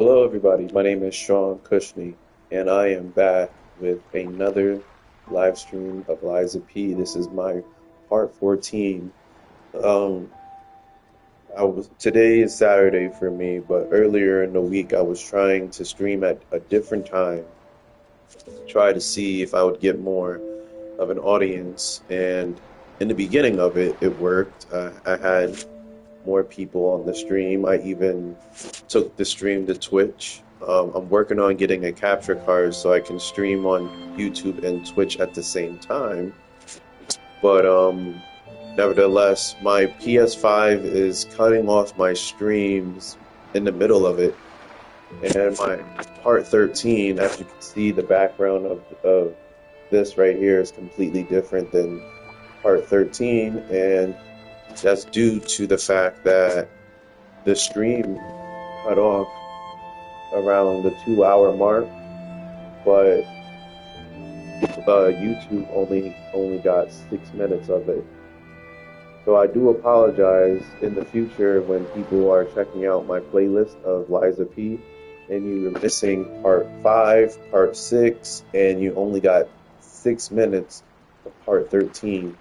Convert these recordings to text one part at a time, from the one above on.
Hello, everybody. My name is Sean Cushney, and I am back with another live stream of Liza P. This is my part 14. Um, today is Saturday for me, but earlier in the week I was trying to stream at a different time, try to see if I would get more of an audience. And in the beginning of it, it worked. I had more people on the stream. I even took the stream to Twitch. I'm working on getting a capture card so I can stream on YouTube and Twitch at the same time. But nevertheless, my PS5 is cutting off my streams in the middle of it. And my part 13, as you can see, the background of this right here is completely different than part 13. And that's due to the fact that the stream cut off around the 2 hour mark, but YouTube only got 6 minutes of it. So I do apologize in the future when people are checking out my playlist of Liza P. and you were missing part 5, part 6, and you only got 6 minutes of part 13.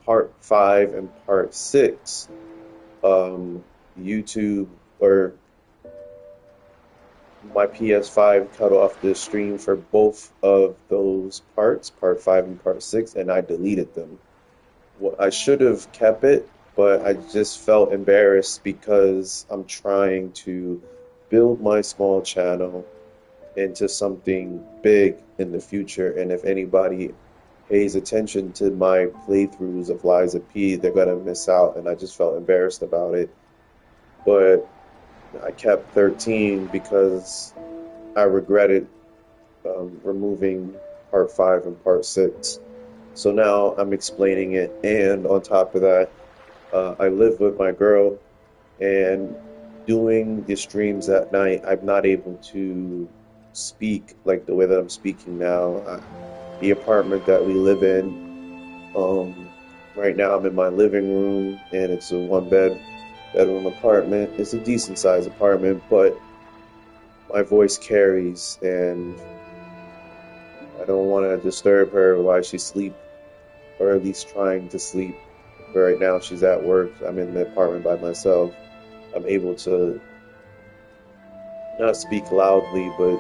Part 5 and part 6, YouTube or my PS5 cut off the stream for both of those parts, part 5 and part 6, and I deleted them. Well, I should have kept it, but I just felt embarrassed because I'm trying to build my small channel into something big in the future. And if anybody pays attention to my playthroughs of Liza P, they're gonna miss out, and I just felt embarrassed about it. But I kept 13 because I regretted removing part 5 and part 6. So now I'm explaining it, and on top of that, I live with my girl, and doing the streams at night, I'm not able to speak like the way that I'm speaking now. The apartment that we live in, right now I'm in my living room, and it's a bedroom apartment. It's a decent sized apartment, but my voice carries, and I don't want to disturb her while she's asleep, or at least trying to sleep. But right now she's at work. I'm in the apartment by myself. I'm able to not speak loudly, but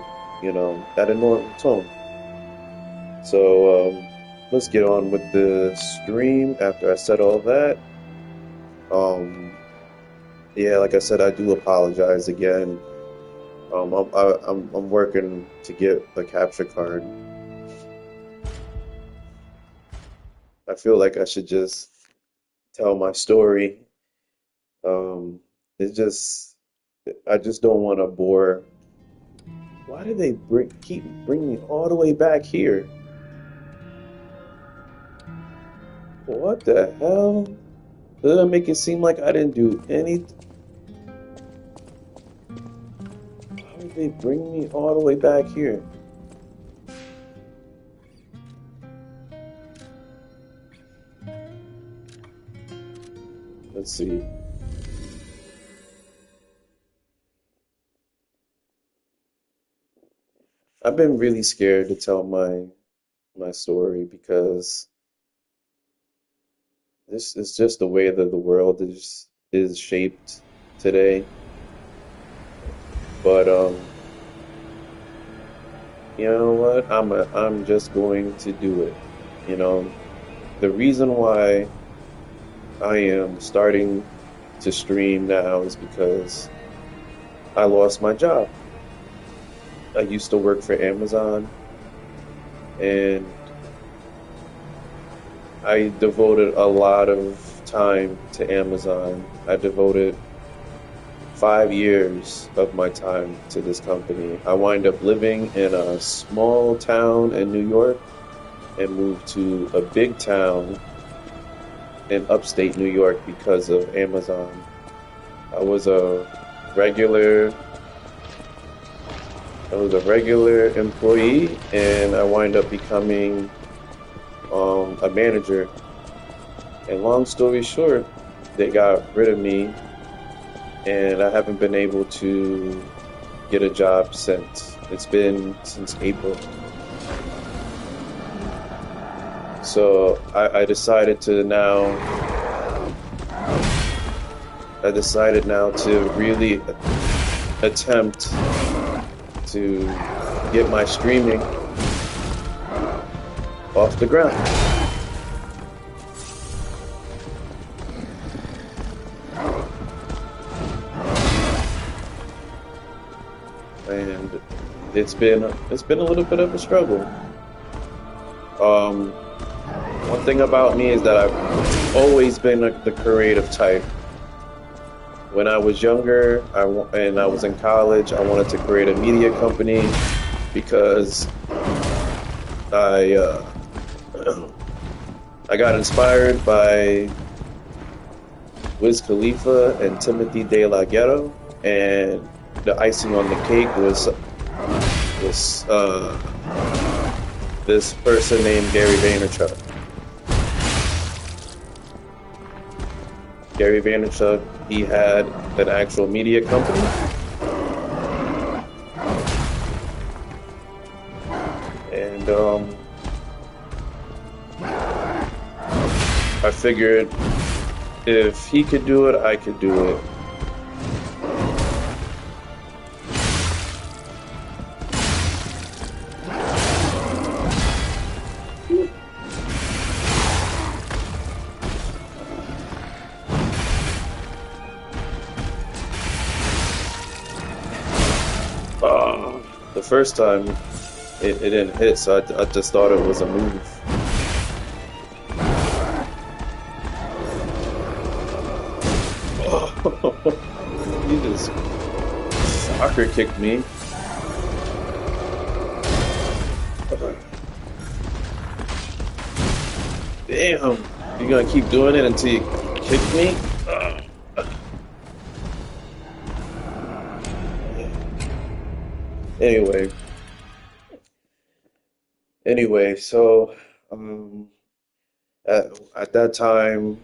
at a normal tone. So let's get on with the stream after I said all that. Yeah, like I said, I do apologize again. I'm working to get a capture card. I feel like I should just tell my story. It's just I just don't want to bore. Why do they keep bringing me all the way back here? What the hell? Doesn't make it seem like I didn't do anything. Why would they bring me all the way back here? Let's see. I've been really scared to tell my story because this is just the way that the world is shaped today. But you know what? I'm just going to do it. You know, the reason why I am starting to stream now is because I lost my job. I used to work for Amazon, and I devoted a lot of time to Amazon. I devoted 5 years of my time to this company. I wind up living in a small town in New York and moved to a big town in upstate New York because of Amazon. I was a regular I was a regular employee, and I wind up becoming a manager. And long story short, they got rid of me, and I haven't been able to get a job since. It's been since April. So I decided now to really attempt to get my streaming off the ground. And it's been a little bit of a struggle. One thing about me is that I've always been the creative type. When I was younger, and I was in college, I wanted to create a media company because I I got inspired by Wiz Khalifa and Timothy De La Ghetto, and the icing on the cake was this person named Gary Vaynerchuk. Gary Vaynerchuk, he had an actual media company. And I figured if he could do it, I could do it. The first time it didn't hit, so I just thought it was a move. He just soccer kicked me. Damn, you gonna keep doing it until you kick me? Anyway, so at that time,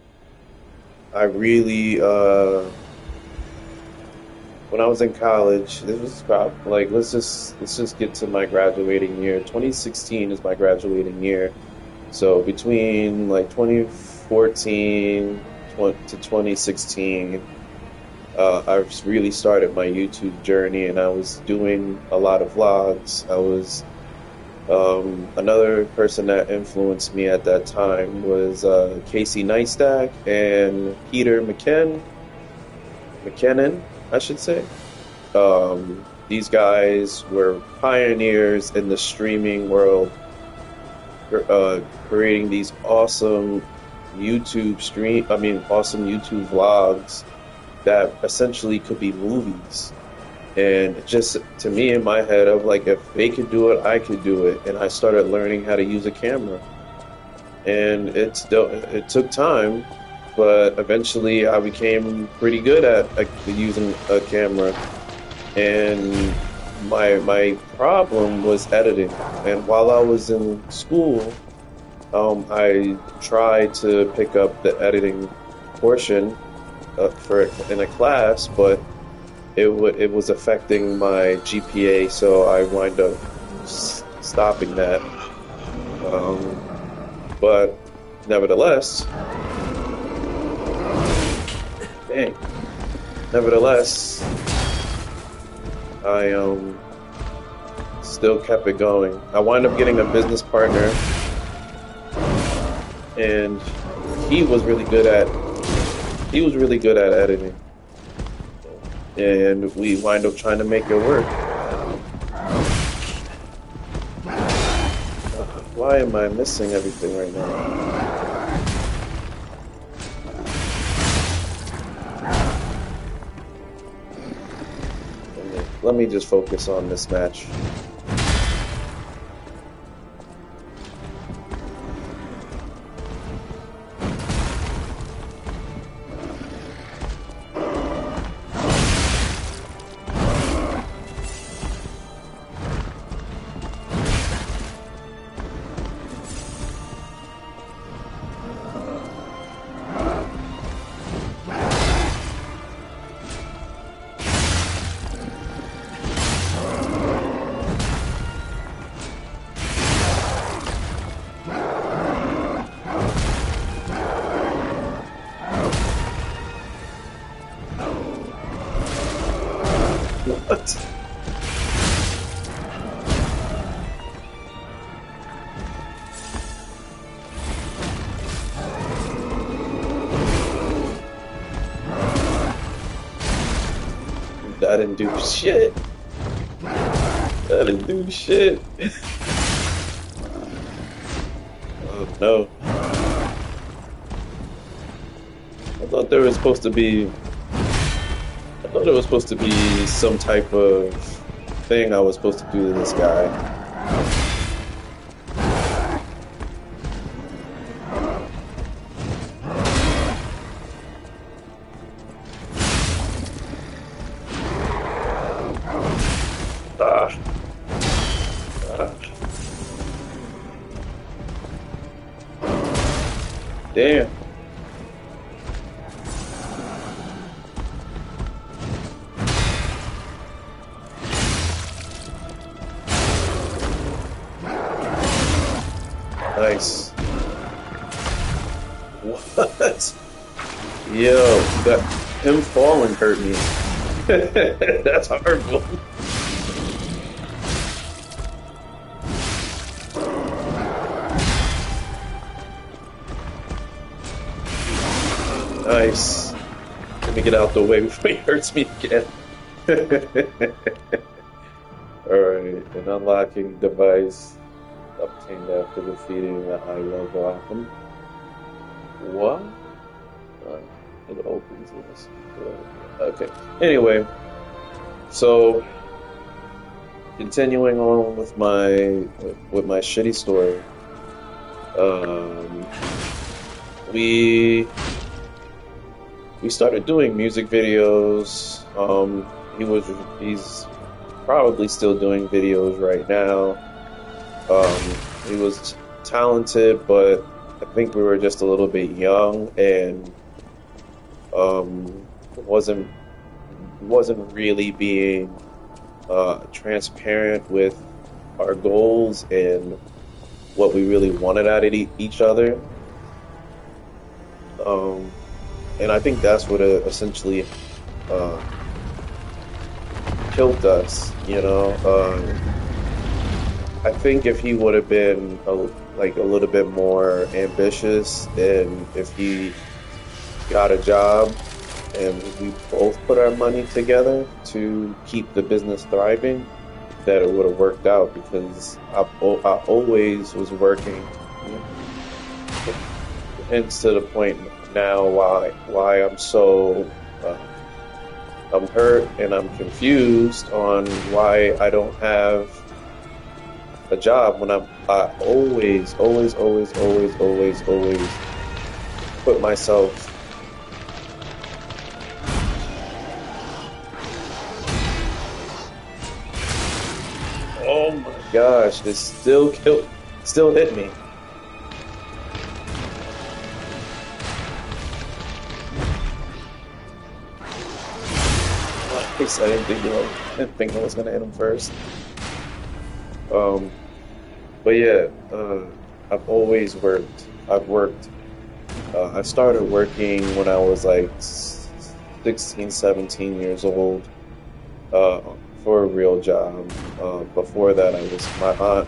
I really when I was in college, this was about like let's just get to my graduating year. 2016 is my graduating year. So between like 2014 to 2016, I really started my YouTube journey, and I was doing a lot of vlogs. I was another person that influenced me at that time was Casey Neistat and Peter McKinnon, I should say. These guys were pioneers in the streaming world, creating these awesome awesome YouTube vlogs that essentially could be movies. And just to me in my head, of like, if they could do it, I could do it. And I started learning how to use a camera. And it took time, but eventually I became pretty good at using a camera. And my problem was editing. And while I was in school, I tried to pick up the editing portion in a class, but it was affecting my GPA, so I wind up stopping that. But nevertheless, I still kept it going. I wind up getting a business partner, and he was really good at editing. And we wind up trying to make it work. Why am I missing everything right now? Let me just focus on this match. What? That didn't do shit. That didn't do shit. Oh no. I thought there was supposed to be I thought it was supposed to be some type of thing I was supposed to do to this guy. Ah, ah. Damn. Nice. What? Yo, that him falling hurt me. That's horrible. Nice. Let me get out the way before he hurts me again. Alright, an unlocking device obtained after defeating a high level item. What? Uh, it opens this. Okay. Anyway, so continuing on with my shitty story. Um, we we started doing music videos. He's probably still doing videos right now. He was talented, but I think we were just a little bit young and wasn't really being transparent with our goals and what we really wanted out of each other. Um, and I think that's what essentially uh, killed us. You know, I think if he would have been like a little bit more ambitious, and if he got a job and we both put our money together to keep the business thriving, that it would have worked out because I always was working. Hence to the point now why I'm so I'm hurt and I'm confused on why I don't have a job when I always put myself. Oh my gosh, this still hit me. Nice, didn't think I was gonna hit him first. Um, but yeah, I've always worked. I've worked. I started working when I was like 16, 17 years old, uh, for a real job. Before that, my aunt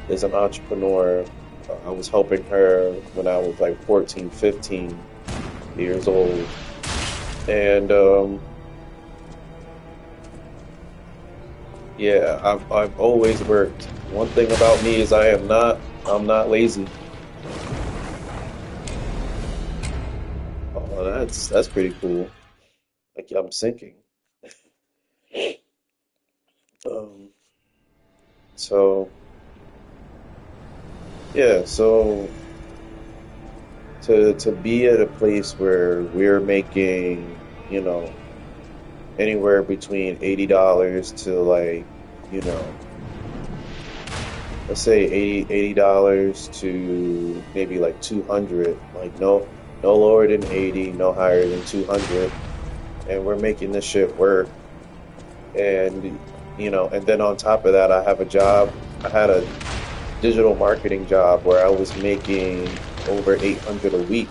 is an entrepreneur. I was helping her when I was like 14, 15 years old. And yeah, I've always worked. One thing about me is I'm not lazy. Oh, that's pretty cool. Like I'm sinking. Um, so yeah, so to be at a place where we're making, you know, anywhere between $80 to like, you know, let's say $80 to maybe like 200, like no lower than 80, no higher than 200, and we're making this shit work. And you know, and then on top of that, I have a job. I had a digital marketing job where I was making over 800 a week.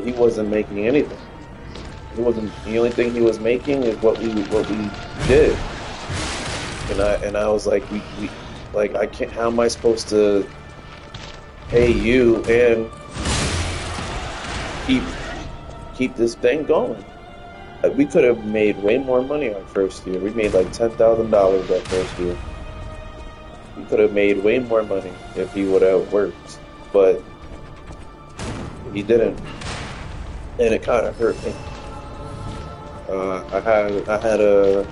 he wasn't making anything. He wasn't. The only thing he was making is what we did. And I was like, we like I can't. How am I supposed to pay you and keep keep this thing going? We could have made way more money our first year. We made like $10,000 that first year. We could have made way more money if he would have worked, but he didn't, and it kind of hurt me. I had a.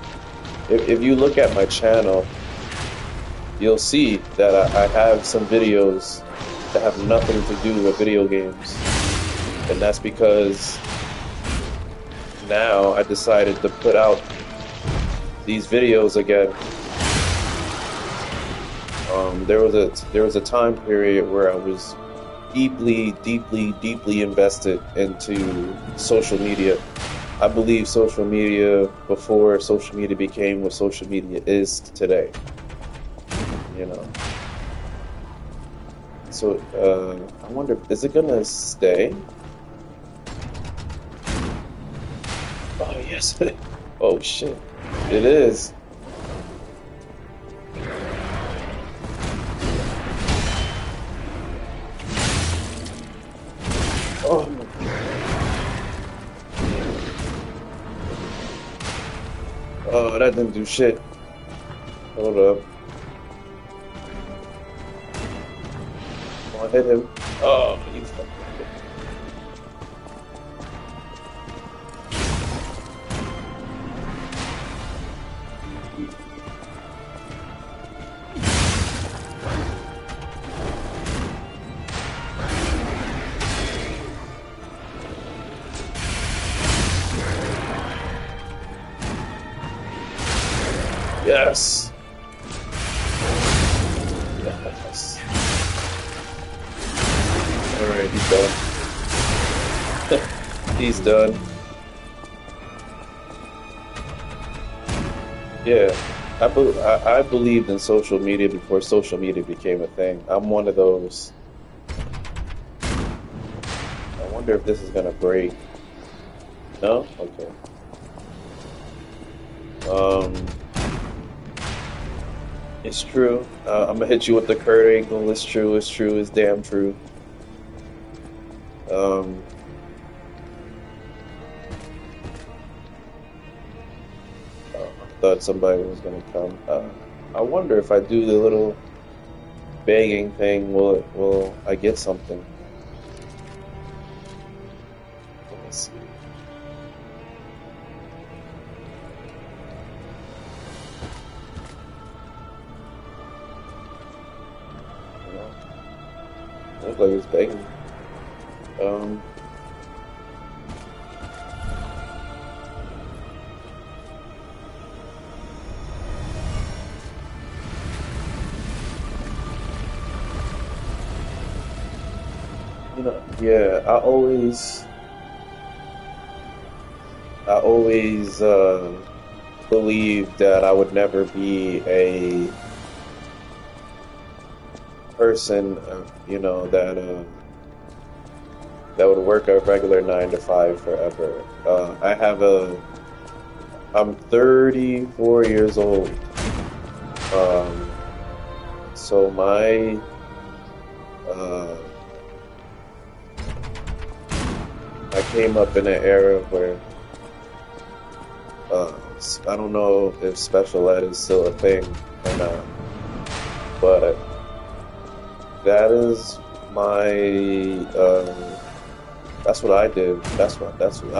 If you look at my channel, you'll see that I have some videos that have nothing to do with video games, and that's because now I decided to put out these videos again. There was a time period where I was deeply invested into social media. I believe social media before social media became what social media is today. You know. So I wonder, is it gonna stay? Oh yes. Oh shit. It is. Oh. Oh, that didn't do shit. Hold up. Come on, hit him. Oh, you fucking. Yes. Yes. Alright, he's done. He's done. Yeah. I believed in social media before social media became a thing. I'm one of those. I wonder if this is gonna break. No? Okay. It's true. I'm gonna hit you with the Kurt Angle. It's true. It's true. It's damn true. Um, I thought somebody was gonna come. I wonder if I do the little begging thing, will I get something? Let me see. You know, looks like it's begging. Um, yeah, I always believed that I would never be a person, that would work a regular 9 to 5 forever. I'm 34 years old. Um, so uh, I came up in an era where, I don't know if special ed is still a thing or not, but that is that's what I did. That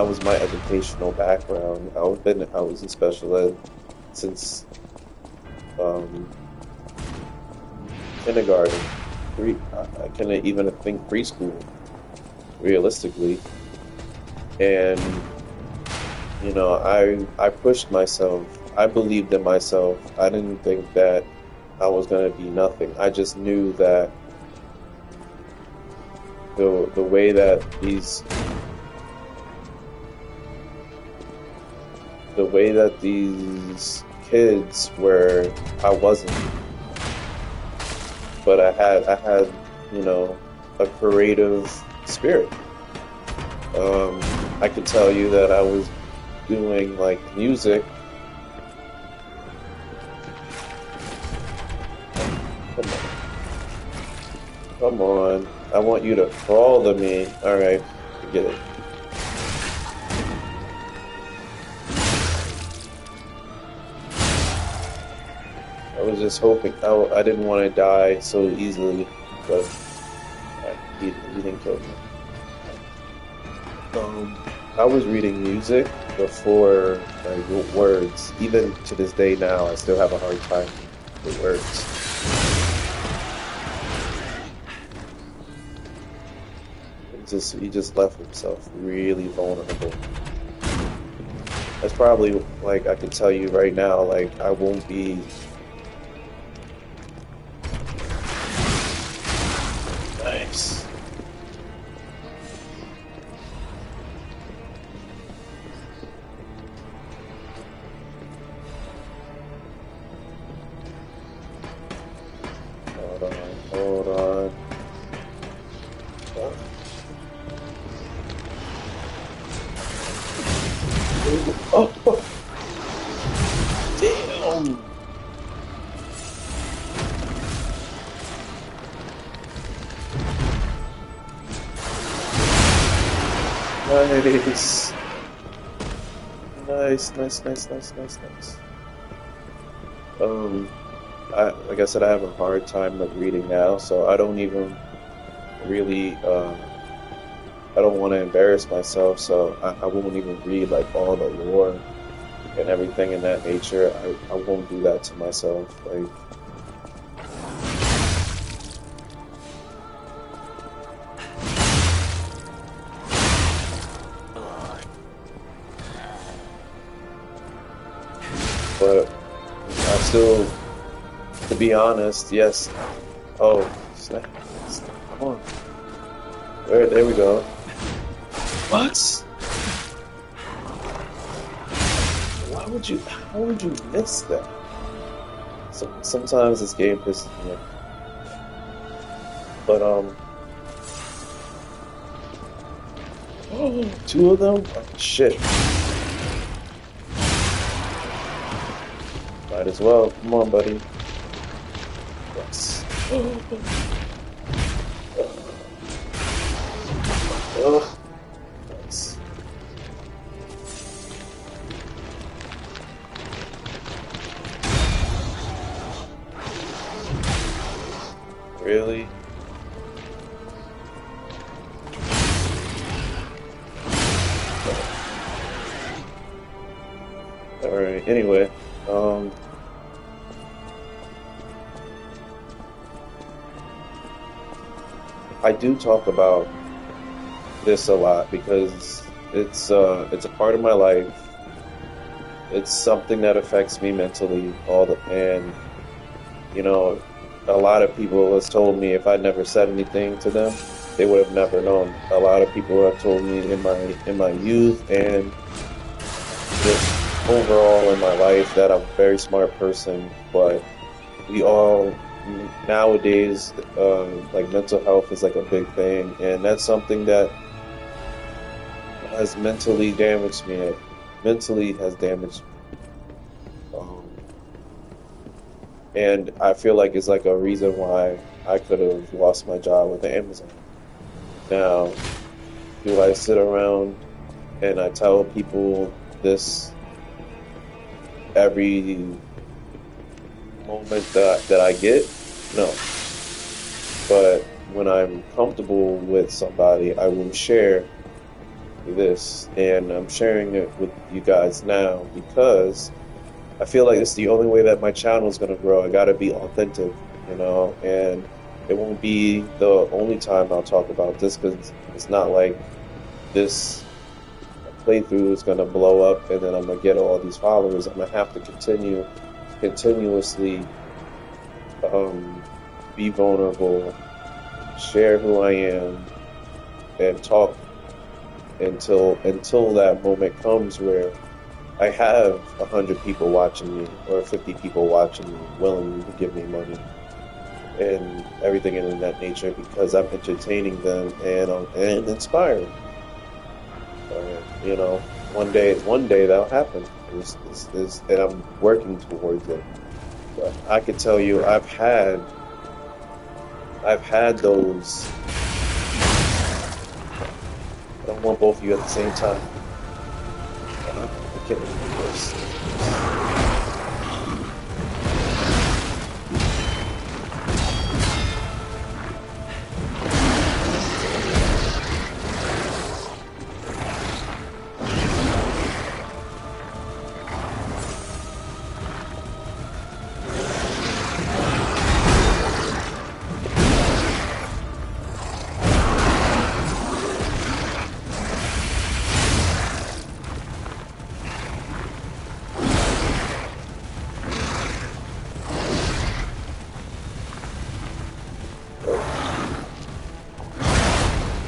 was my educational background. I was in special ed since um, kindergarten. I couldn't even think preschool, realistically. And I pushed myself. I believed in myself. I didn't think that I was gonna be nothing. I just knew that the way that these kids were, I wasn't. But I had a creative spirit. Um, I could tell you that I was doing like music. Come on, come on. I want you to crawl to me. All right, forget it. I was just hoping. I didn't want to die so easily, but he didn't kill me. Um, I was reading music before words. Even to this day now, I still have a hard time with words. He just left himself really vulnerable. That's probably like I can tell you right now, like I won't be nice. Hold on, hold on. Oh, oh, damn! Nice. Nice, nice, nice, nice, nice, nice. Um, like I said, I have a hard time like reading now, so I don't even really, I don't want to embarrass myself, so I won't even read like all the lore and everything in that nature. I won't do that to myself. Like, but I still, to be honest, yes. Oh, snap. Come on. There we go. What? Why would you? How would you miss that? Sometimes this game pisses me off. But two of them? Oh, shit. Might as well. Come on, buddy. Yes. Oh, nice. Really? Alright, anyway. Um, I do talk about this a lot because it's a part of my life. It's something that affects me mentally all the and you know, a lot of people has told me if I never said anything to them, they would have never known. A lot of people have told me in my youth and just overall in my life that I'm a very smart person, but we all nowadays like mental health is like a big thing, and that's something that has mentally damaged me. Mentally has damaged me. And I feel like it's like a reason why I could have lost my job with Amazon. Now, do I sit around and I tell people this every moment that I get? No. But when I'm comfortable with somebody, I will share this, and I'm sharing it with you guys now because I feel like it's the only way that my channel is going to grow. I got to be authentic, and it won't be the only time I'll talk about this because it's not like this playthrough is going to blow up and then I'm going to get all these followers. I'm going to have to continuously um, be vulnerable, share who I am, and talk until that moment comes where I have 100 people watching me or 50 people watching me, willing to give me money and everything in that nature because I'm entertaining them and inspiring. You know, one day that'll happen. And I'm working towards it. But I could tell you, I've had those. I don't want both of you at the same time. I can't do this.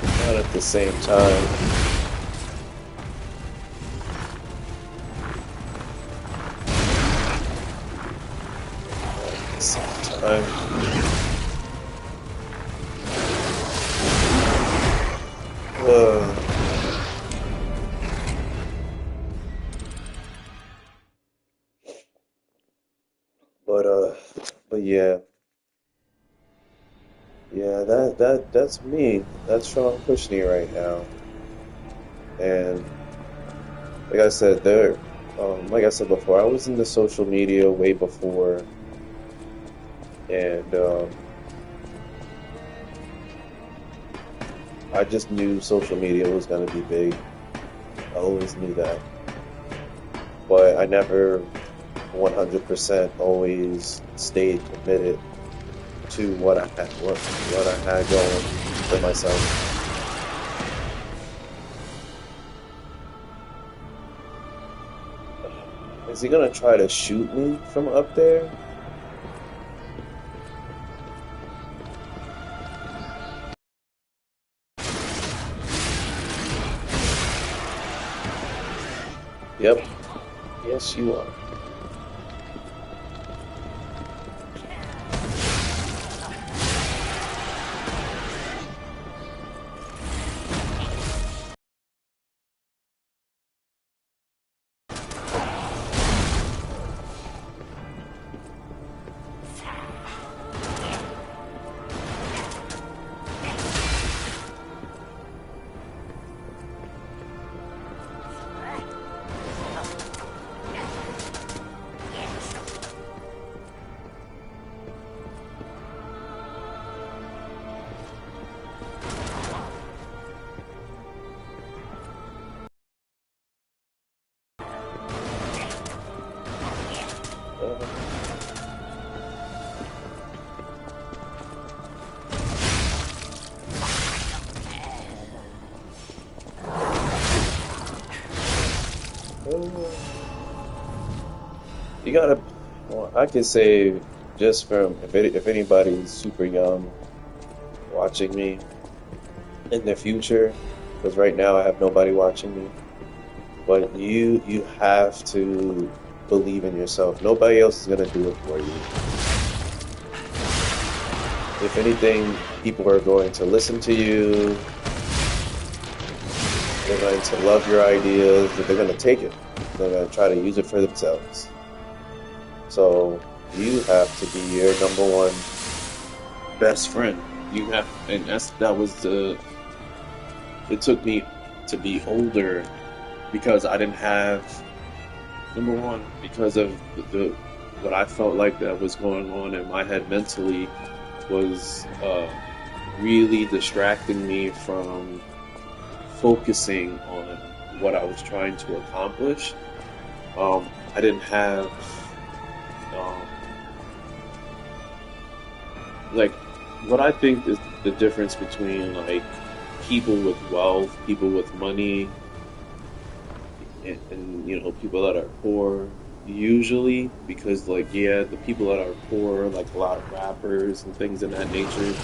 Not at the same time. At the same time. Uh, but uh, but yeah, yeah. That's me. That's Sean Kushney right now. And like I said, like I said before, I was into social media way before, and I just knew social media was gonna be big. I always knew that, but I never 100% always stayed committed to what I had going for myself. Is he gonna try to shoot me from up there? Yep. Yes, you are. Uh, uh, you gotta. Well, I could say just from if anybody's super young watching me in the future, because right now I have nobody watching me. But you have to believe in yourself. Nobody else is gonna do it for you. If anything, people are going to listen to you. They're going to love your ideas. They're going to take it. They're going to try to use it for themselves. So you have to be your number one best friend. You have, and that was the. It took me to be older because I didn't have number one because of the what I felt like that was going on in my head mentally was really distracting me from focusing on what I was trying to accomplish. I didn't have um, like what I think is the difference between like people with wealth, people with money, and you know people that are poor. Usually, because like yeah, the people that are poor, like a lot of rappers and things in that nature,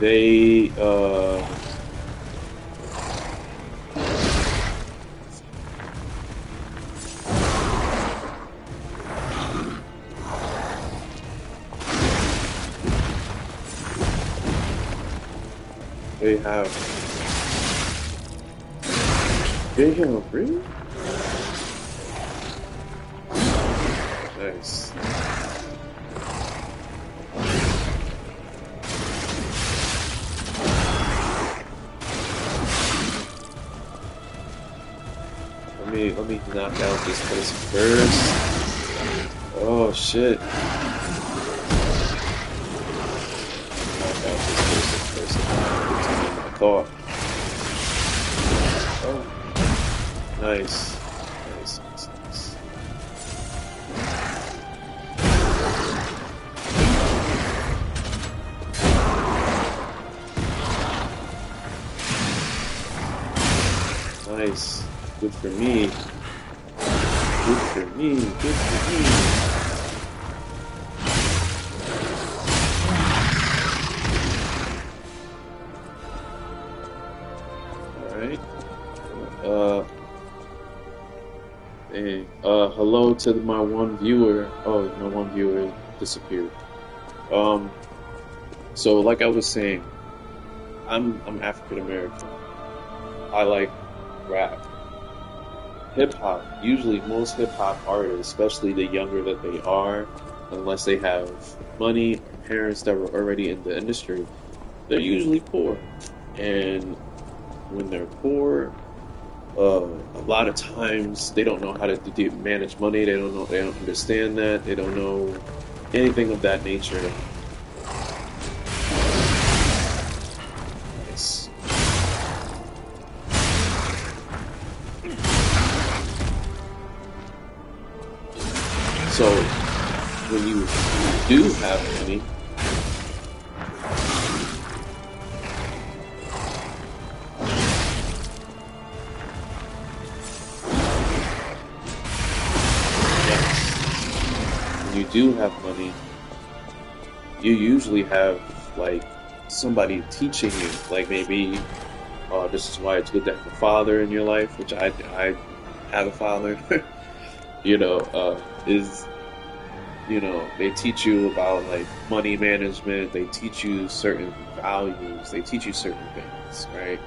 they they have Damn, really? Nice. Let me knock out this person first. Oh shit. Knock out this person first. Continue my thought. Oh, nice. Nice, nice, nice. Nice. Good for me. Good for me. Good for me. Alright. Uh, hey, hello to my one viewer. Oh, my one viewer disappeared. Um, so like I was saying, I'm African American. I like rap. Hip hop, usually most hip hop artists, especially the younger that they are, unless they have money or parents that were already in the industry, they're usually poor. And when they're poor, a lot of times they don't know how to manage money. They don't understand that. They don't know anything of that nature. Nice. So when you do have money, yes, when you do have money, you usually have like somebody teaching you, like maybe, this is why it's good to have a father in your life, which I have a father. Is they teach you about like money management. They teach you certain values. They teach you certain things, right?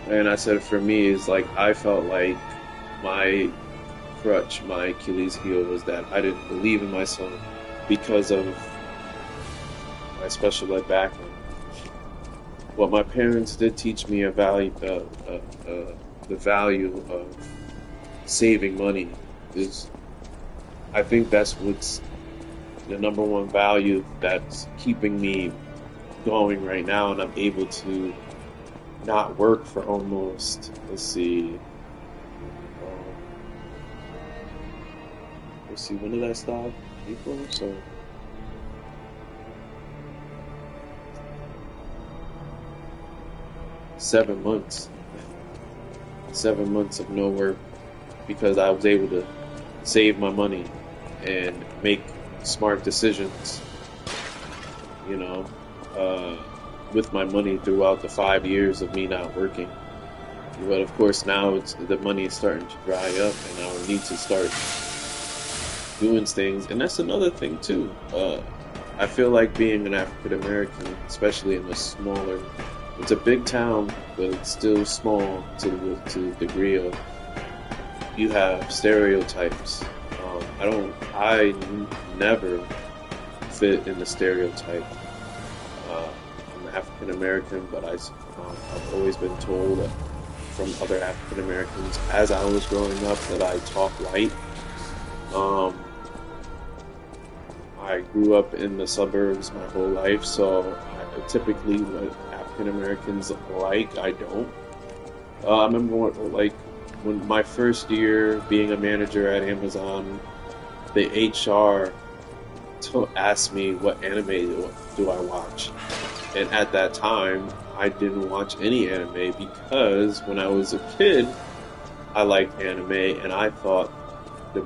And I said for me, is like I felt like my crutch, my Achilles heel was that I didn't believe in myself because of my special ed background. What my parents did teach me the value of saving money is, I think that's what's the number one value that's keeping me going right now, and I'm able to not work for almost, when did I stop? April, so 7 months. 7 months of no work because I was able to save my money and make smart decisions, you know, uh, with my money throughout the 5 years of me not working. But of course, now the money is starting to dry up, and I will need to start doing things. And that's another thing too. I feel like being an African American, especially in a smaller, it's a big town, but it's still small to the degree of you have stereotypes. I never fit in the stereotype. I'm African American, but I've always been told that from other African Americans as I was growing up that I talk white. Um, I grew up in the suburbs my whole life, so typically what African Americans like, I don't. I remember when my first year being a manager at Amazon, the HR asked me what anime do I watch, and at that time I didn't watch any anime because when I was a kid I liked anime, and I thought that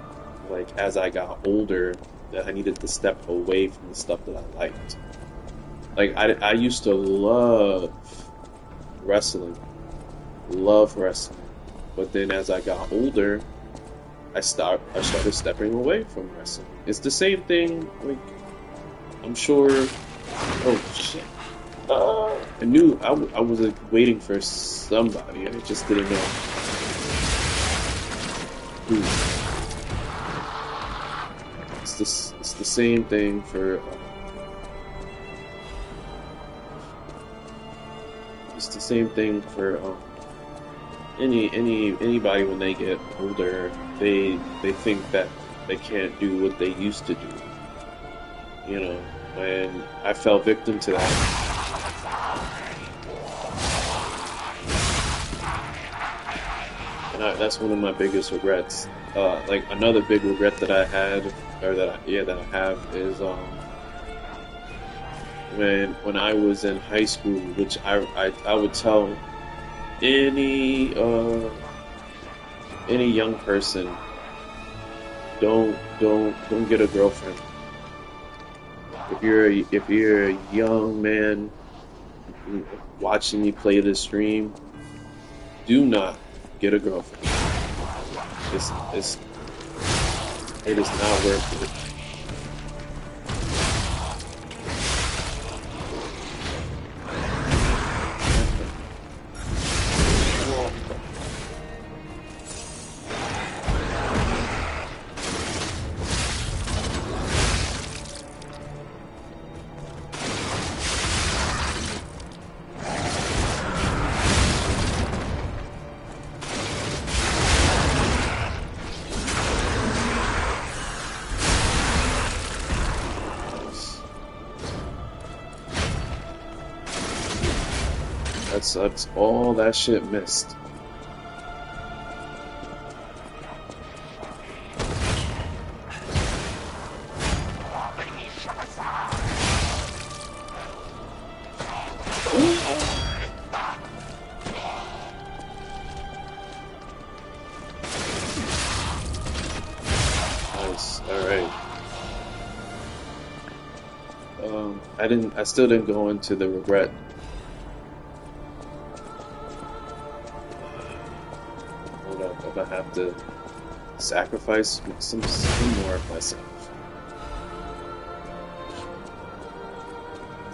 like as I got older that I needed to step away from the stuff that I liked. Like I used to wrestling, love wrestling, but then as I got older, I started stepping away from wrestling. It's the same thing. Like I'm sure. Oh shit! I knew I was like, waiting for somebody. I just didn't know who. It's the same thing for. It's the same thing for anybody when they get older. They think that they can't do what they used to do. You know, and I fell victim to that. And that's one of my biggest regrets. Like another big regret that I had, or that I have is when I was in high school, which I would tell any any young person, don't get a girlfriend. If you're a young man watching me play this stream, do not get a girlfriend. It's it is not worth it. That's all that shit missed. Nice. All right. I still didn't go into the regret. Hold up, I'm gonna have to sacrifice some more of myself.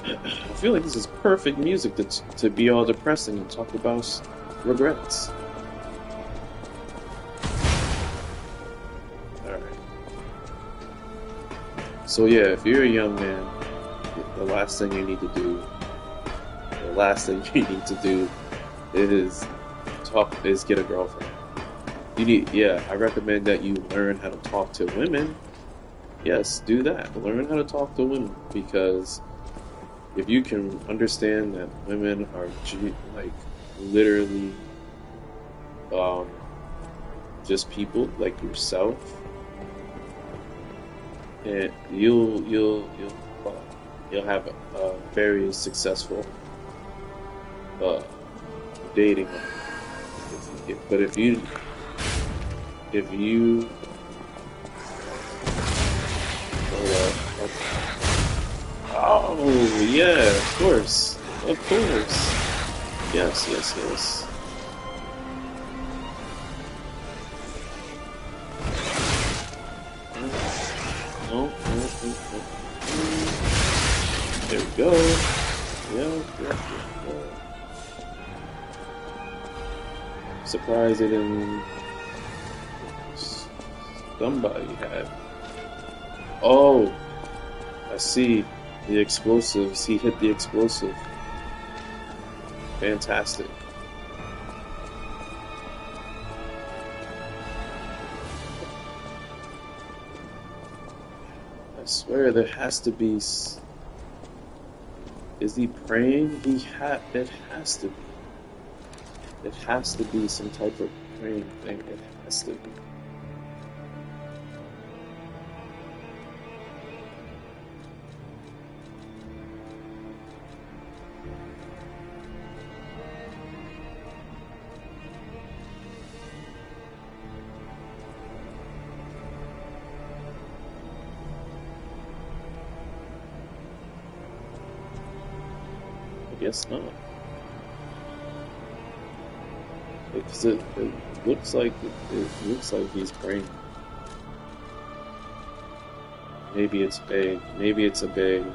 I feel like this is perfect music to be all depressing and talk about regrets. Alright. So yeah, if you're a young man, the last thing you need to do, is get a girlfriend. I recommend that you learn how to talk to women. Yes, do that. Learn how to talk to women, because if you can understand that women are like literally just people like yourself, and you'll have a very successful dating life. But if you oh yeah, of course, yes. No. There we go. Yeah. Surprised it didn't. Somebody had. Oh, I see the explosives. He hit the explosive. Fantastic. I swear there has to be. Is he praying? It has to be. It has to be some type of praying thing. It has to be. I guess not. Because it looks like he's praying. Maybe it's vague. Maybe it's a vague.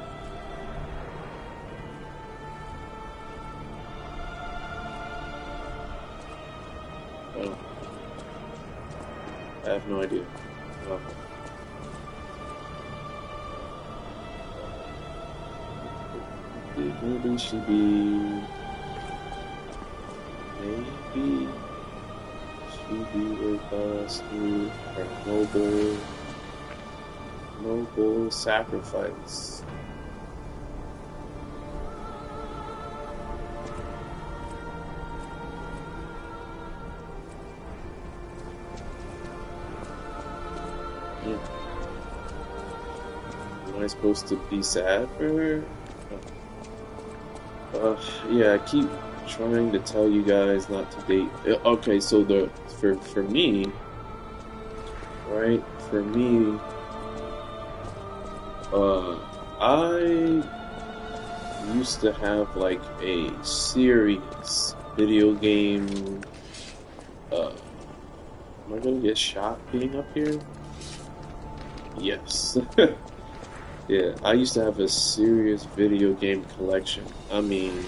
I have no idea. Um, maybe should be maybe should be with us through our noble sacrifice. Yeah. Am I supposed to be sad for her? Yeah, I keep trying to tell you guys not to date. Okay, so for me, right? For me, I used to have like a serious video game. Am I gonna get shot being up here? Yes. Yeah, I used to have a serious video game collection. I mean,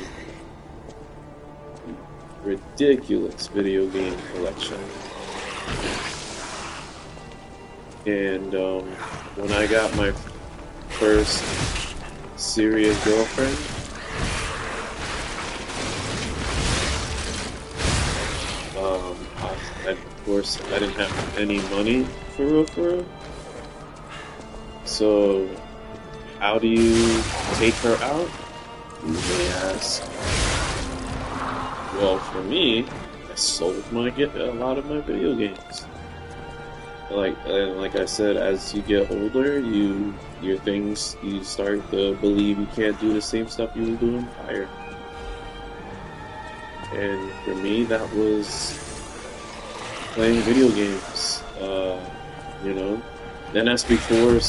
ridiculous video game collection. And when I got my first serious girlfriend, of course, I didn't have any money for real. So, how do you take her out? You may ask. Well, for me, I sold a lot of my video games. Like I said, as you get older, you start to believe you can't do the same stuff you were doing prior. And for me, that was playing video games. You know, then that's before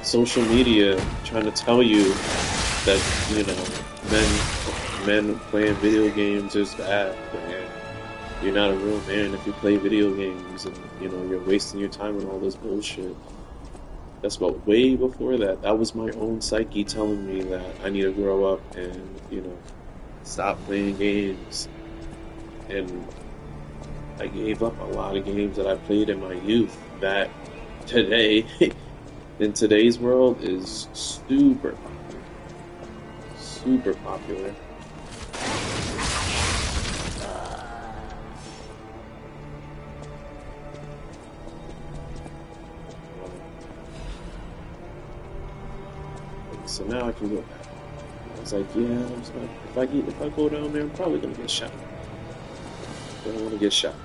social media trying to tell you that, you know, men playing video games is bad, and you're not a real man if you play video games, and, you know, you're wasting your time on all this bullshit. That's about way before that. That was my own psyche telling me that I need to grow up and, you know, stop playing games. And I gave up a lot of games that I played in my youth that today, in today's world, is super popular. Super popular. So now I can go back. I was like, yeah, if I go down there, I'm probably gonna get shot. I don't want to get shot.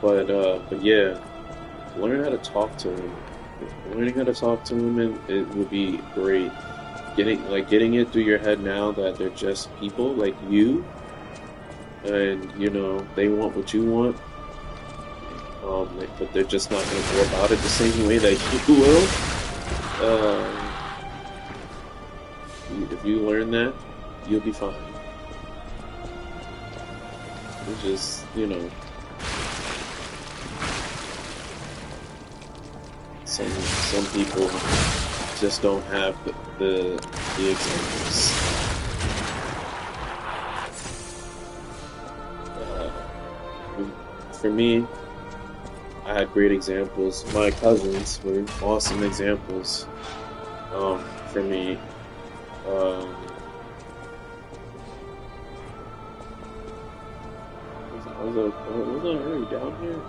But yeah, learn how to talk to him. Learning how to talk to him, and it would be great. Getting it through your head now that they're just people like you, and, you know, they want what you want. But they're just not going to go about it the same way that you will. If you learn that, you'll be fine. It's just, you know, some people just don't have the examples. For me, I had great examples. My cousins were awesome examples for me. Was I already down here?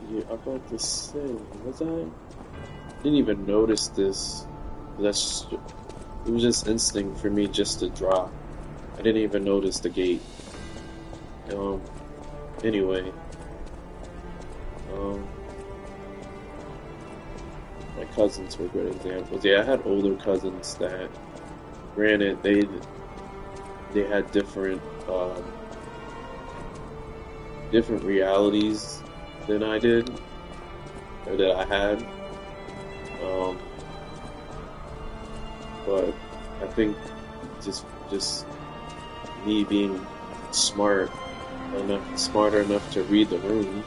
Yeah, I'm about to say, was I? Didn't even notice this. It was just instinct for me just to drop. I didn't even notice the gate. Anyway. My cousins were good examples. Yeah, I had older cousins that, granted, they had different realities than I did, or that I had. But I think just me being smarter enough to read the room,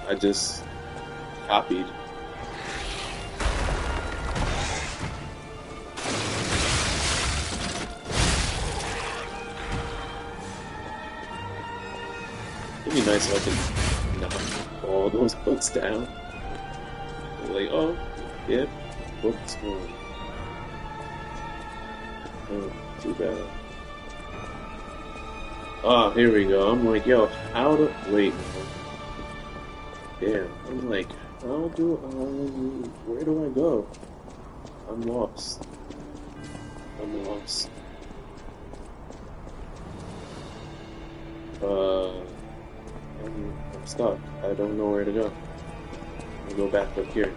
I just copied. It'd be nice if I could knock all those books down. Like, oh, yeah, books gone. Oh, too bad. Ah, here we go. I'm like, yo, how do... Wait. Damn. I'm like, how do I... Where do I go? I'm lost. I'm lost. I'm stuck. I don't know where to go. I'll go back up here.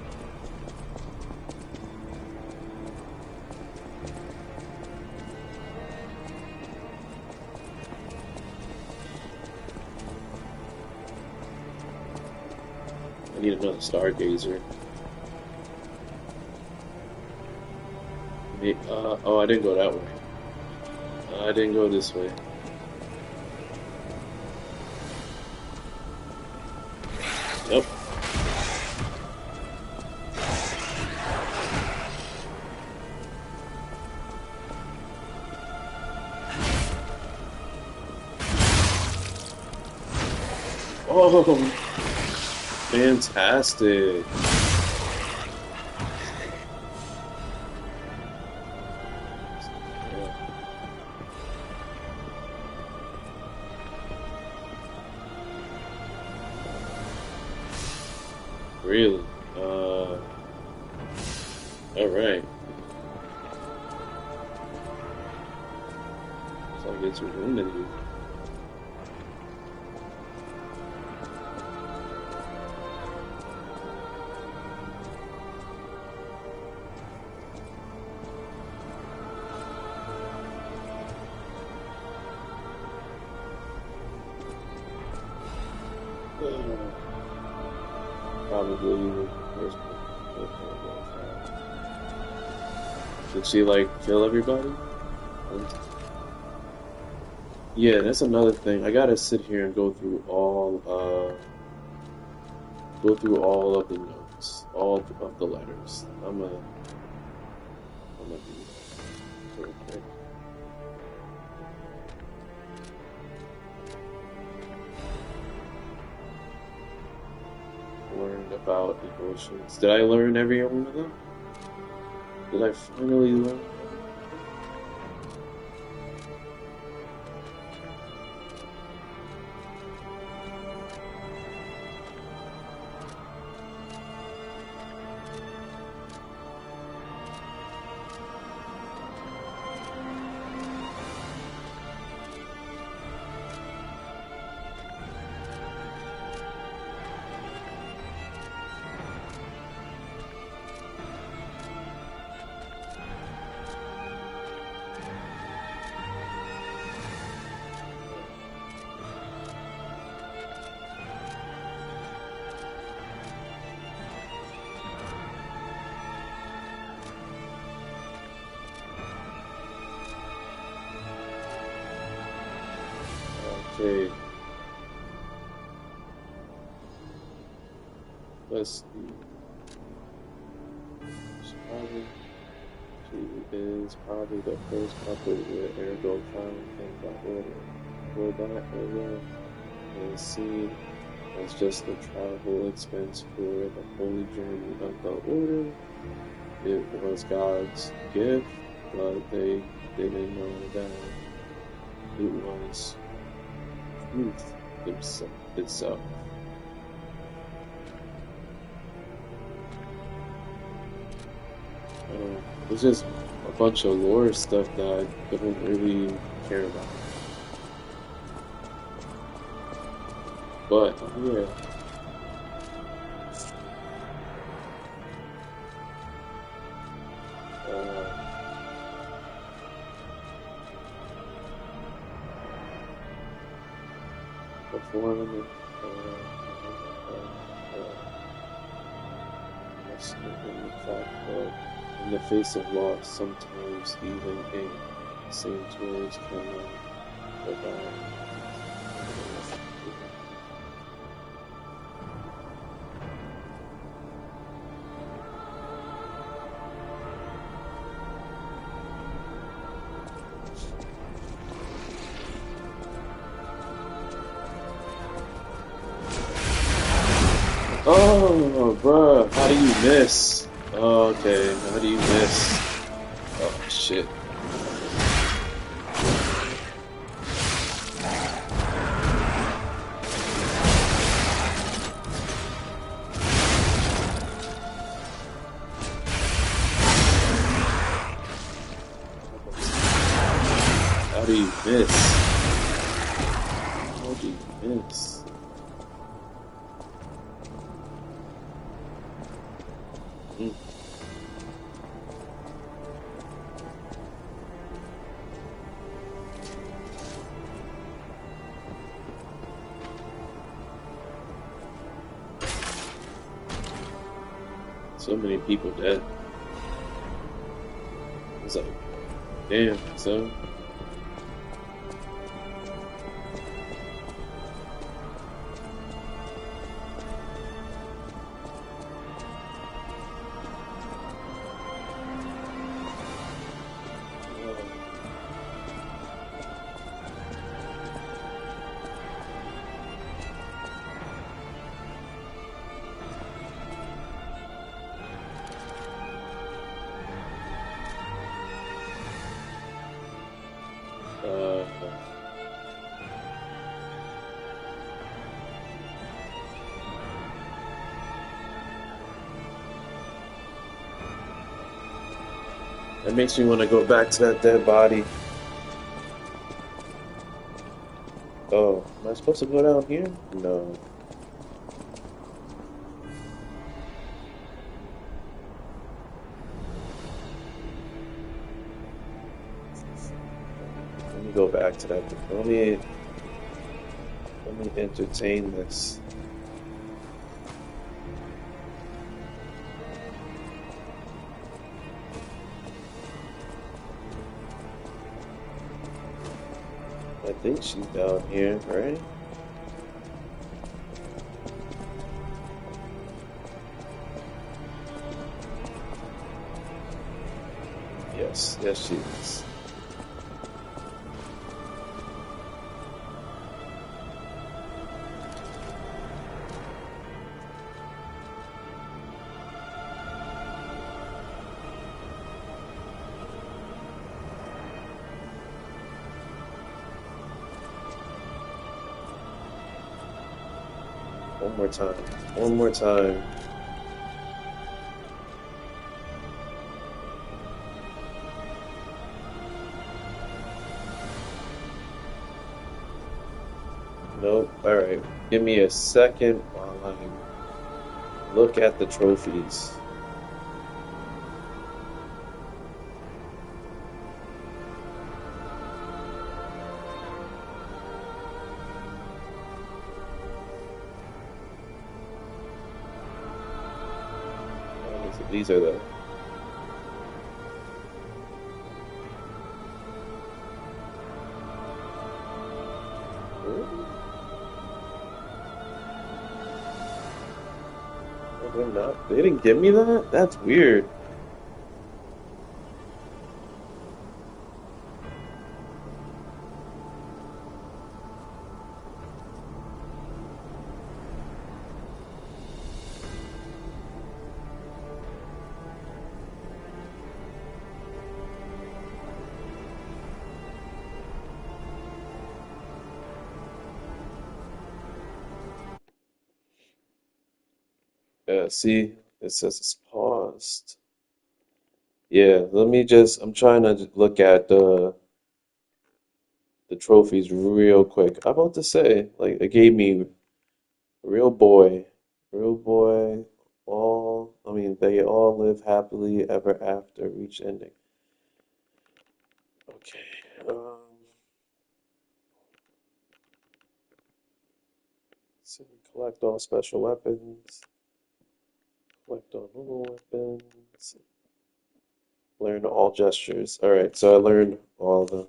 I need another stargazer. Oh, I didn't go that way. I didn't go this way. Yep. Oh, fantastic. Really? Alright. So I get to win it here. Probably. Did she like kill everybody? Yeah, that's another thing. I gotta sit here and go through all of the notes, all of the letters. I'm gonna do that real quick. Learned about emotions. Did I learn every one of them? Did I finally learn? Okay. Let's see. She is probably the first couple where Ergo found and got order. For that era was seen as just the travel expense for the holy journey of the order. It was God's gift, but they didn't know that it was truth itself. It's just a bunch of lore stuff that I don't really care about. But, yeah. Performing it, in the fact that in the face of loss, sometimes even a saint's words can provide. Oh, bruh, how do you miss? Okay, how do you miss? Oh, shit. How do you miss? How do you miss? Mm. So many people dead. It's like, damn, son. Uh, that makes me want to go back to that dead body. Oh, am I supposed to go down here? No. Let me go back to that. Let me entertain this. I think she's down here, right? Yes, yes, she is. One more time. One more time. Nope. All right. Give me a second while I look at the trophies. These are the. Oh, they're not. They didn't give me that? That's weird. See, it says it's paused. Yeah, let me just. I'm trying to look at the trophies real quick. I'm about to say, like, it gave me real boy, all. I mean, they all live happily ever after, reach ending. Okay. So we collect all special weapons, collect all normal weapons, learn all gestures. All right, so I learned all the.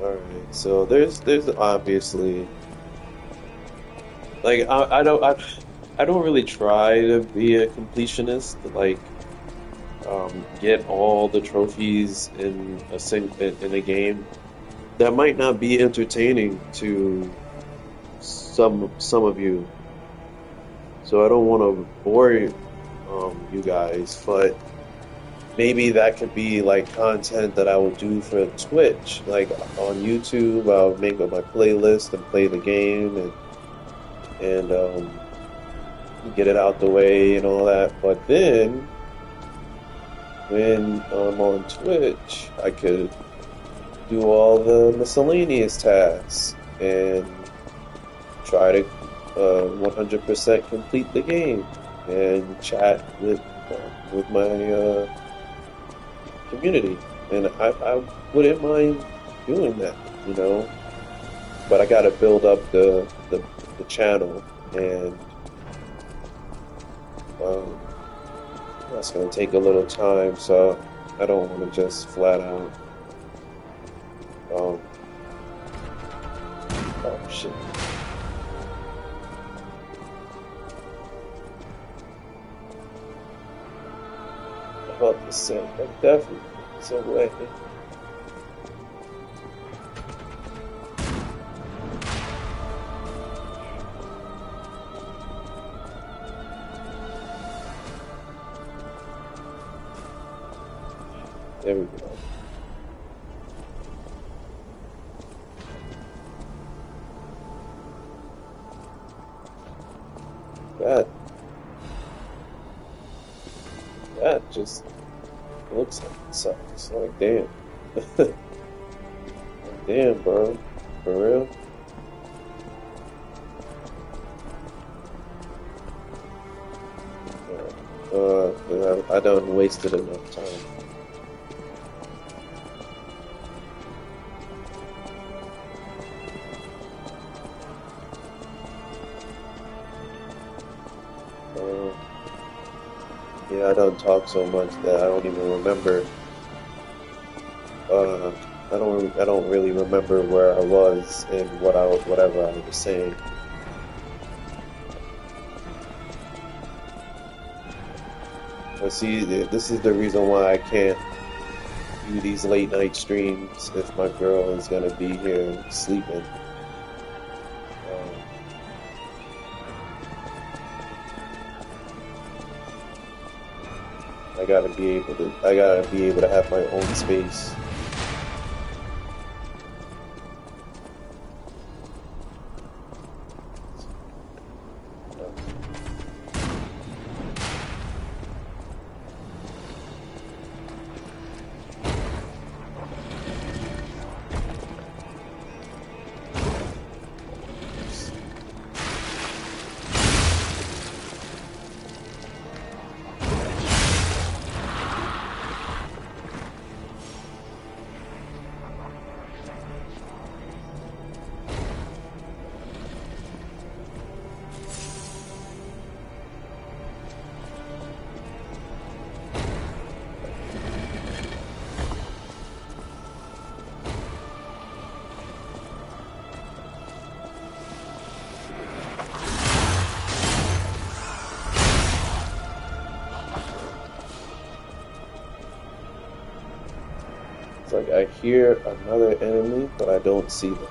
All right. So there's obviously like I don't really try to be a completionist, like get all the trophies in in a game. That might not be entertaining to some of you, so I don't want to bore you guys, but maybe that could be like content that I would do for Twitch, like on YouTube. I'll make up my playlist and play the game and get it out the way and all that. But then when I'm on Twitch, I could do all the miscellaneous tasks and try to 100% complete the game and chat with my community. And I wouldn't mind doing that, you know. But I got to build up the channel, and um, that's going to take a little time. So I don't want to just flat out. Um, oh shit. About to say, that definitely is a way. There we go. That that just looks like it sucks. Like damn, damn, bro, for real. I done wasted enough time. Uh, yeah, I don't talk so much that I don't even remember. Uh, I don't really remember where I was and whatever I was saying. But see, this is the reason why I can't do these late night streams if my girl is gonna be here sleeping. Um, I gotta be able to have my own space. It's like I hear another enemy, but I don't see them.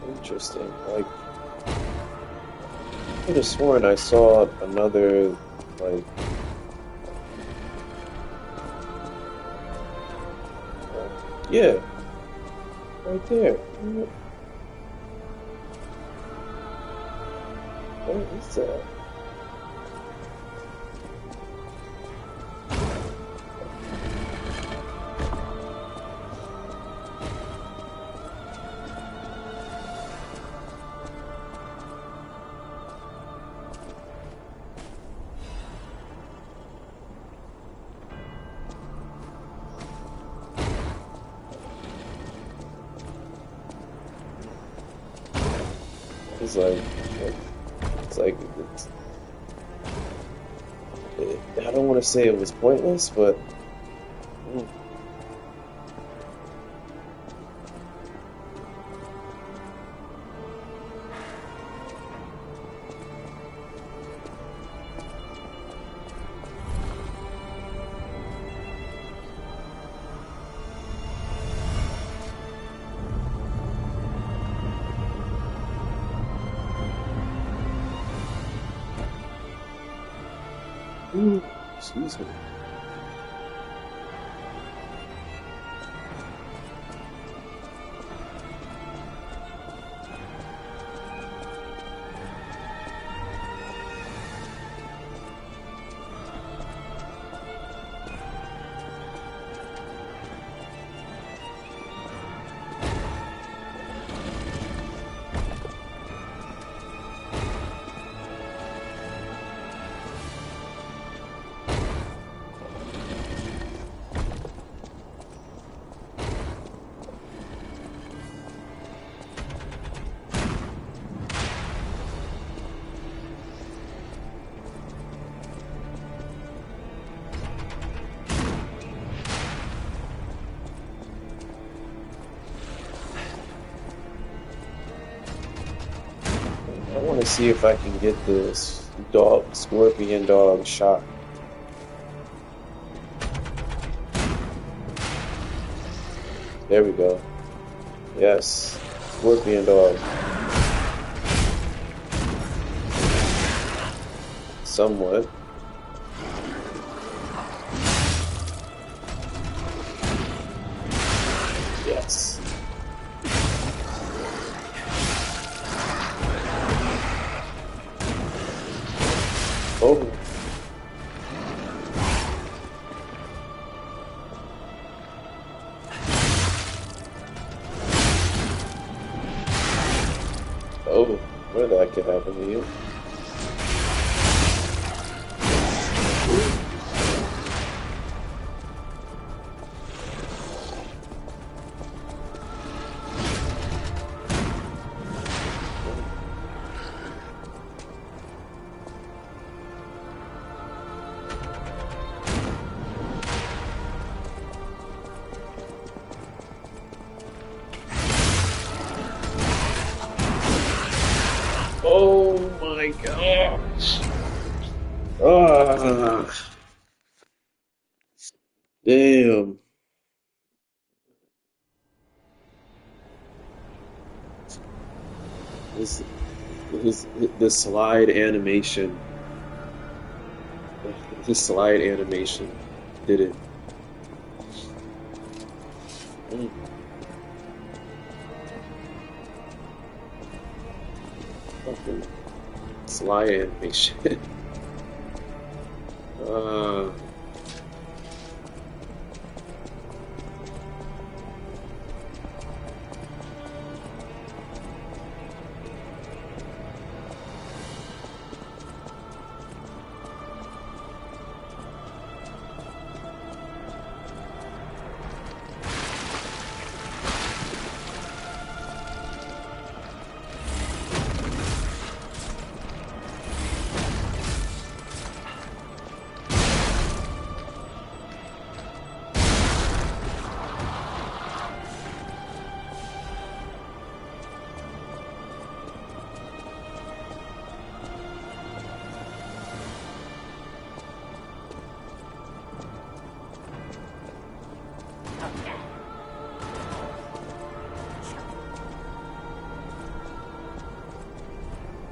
Interesting. Like, I could have sworn I saw another, like, yeah, right there. What is that? It's like, it's like, I don't want to say it was pointless, but mm, excuse me. I want to see if I can get this dog, scorpion dog shot. There we go. Yes, scorpion dog. Somewhat. Yes. Oh. Oh, what that could happen to you? Oh my gosh. Ah, damn. This, this, the slide animation. The slide animation did it. Mm, fucking slide animation. uh,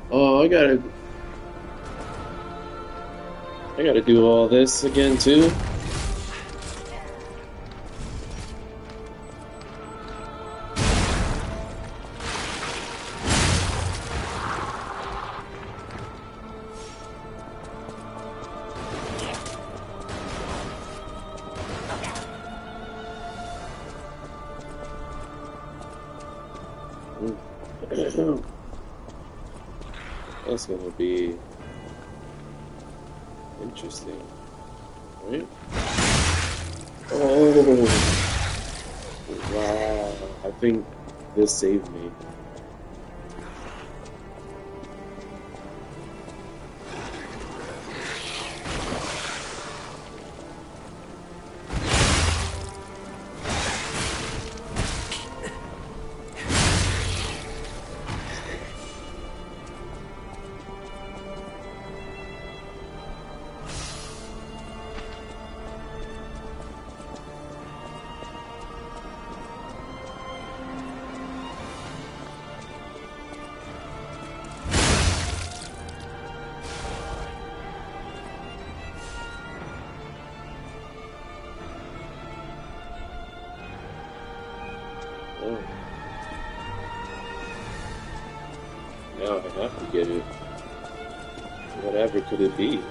oh, I gotta do all this again too. Mm. That's gonna be interesting, right? Oh, wow. I think this saved me. Oh, now I have to get it. Whatever could it be?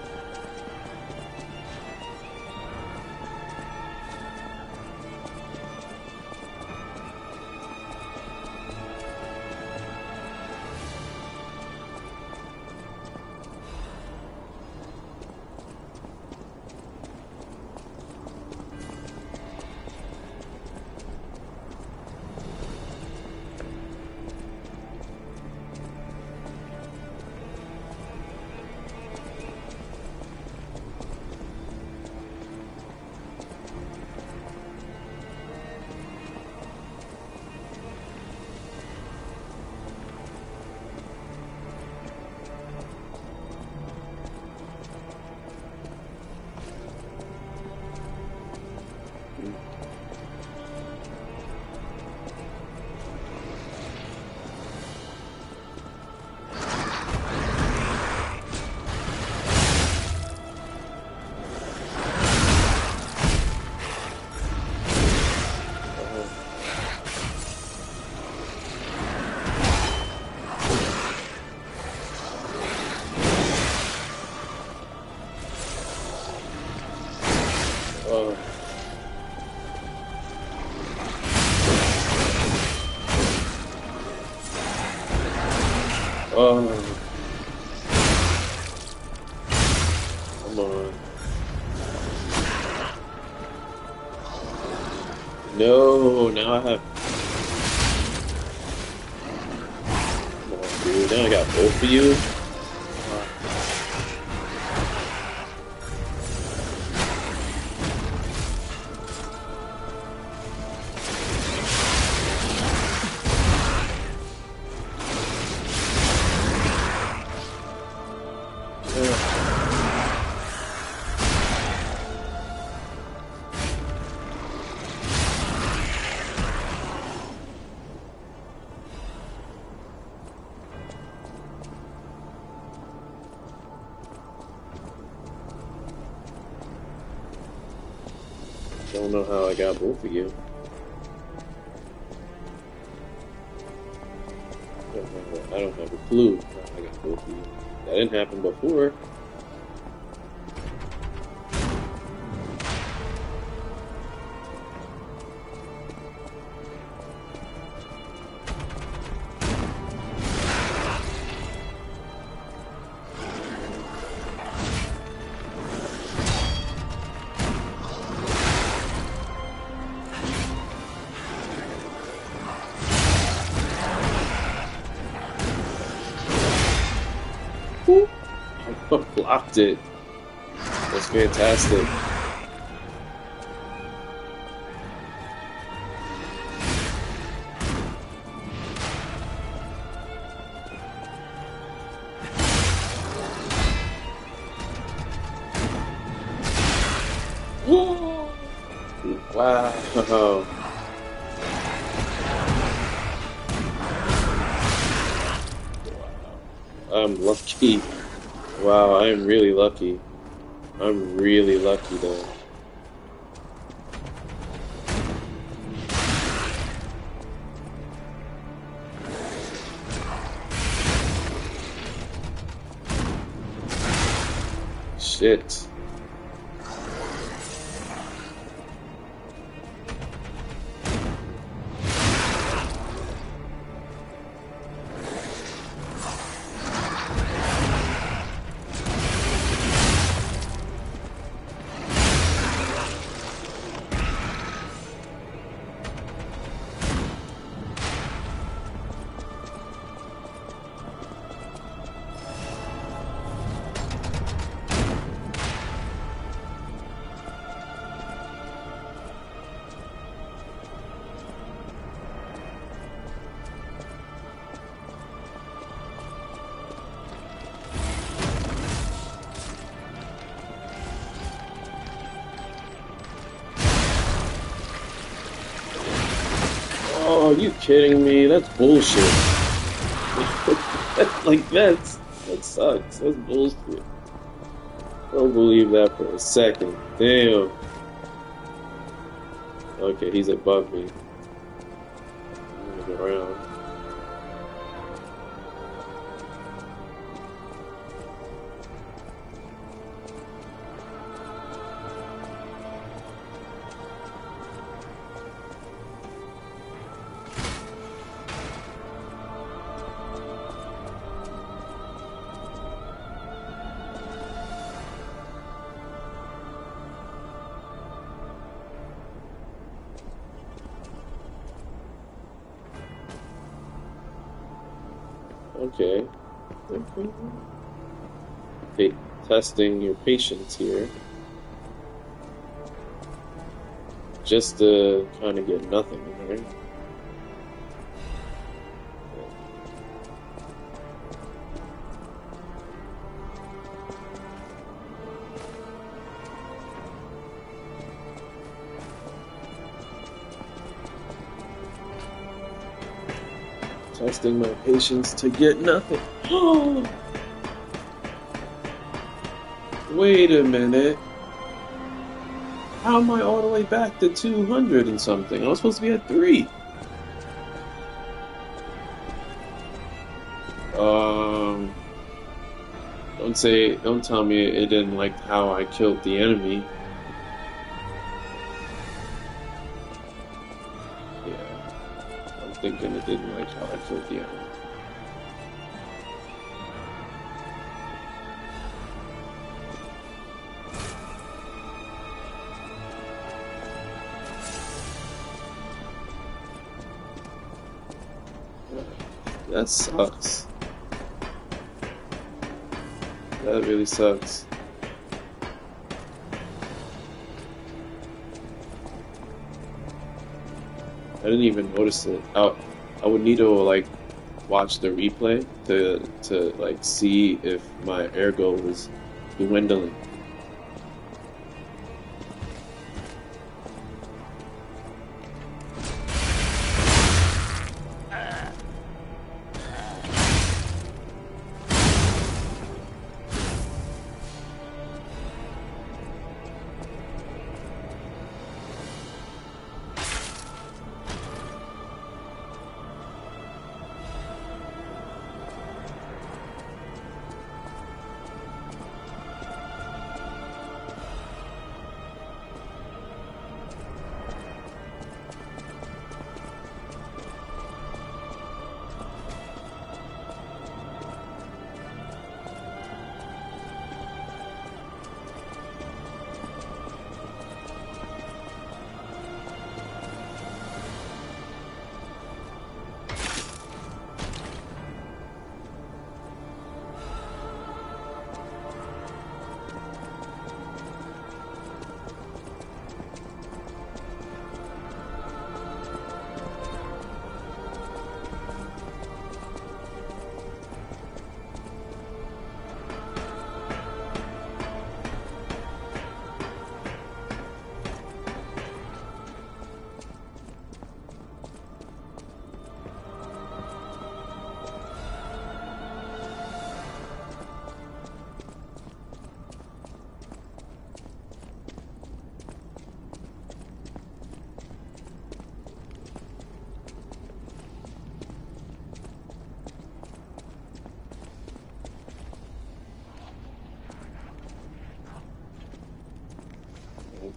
Oh, oh, come on. No, now I have. Come on, dude. Now I got both of you. Don't know how I got both of you. I don't have a clue how I got both of you. That didn't happen before. Blocked it. That's fantastic. Wow. I'm lucky. Wow, I'm really lucky. I'm really lucky though. Shit. Oh, are you kidding me? That's bullshit. That sucks. That's bullshit. Don't believe that for a second. Damn. Okay, he's above me. moving around. Okay. Okay. Testing your patience here. Just to kind of get nothing, right? Testing my patience to get nothing. Wait a minute. How am I all the way back to 200 and something? I was supposed to be at 3. Um, don't tell me it didn't like how I killed the enemy. Yeah, I'm thinking it didn't like how I killed the enemy. That sucks. That really sucks. I didn't even notice it. I would need to like watch the replay to like see if my ergo was dwindling.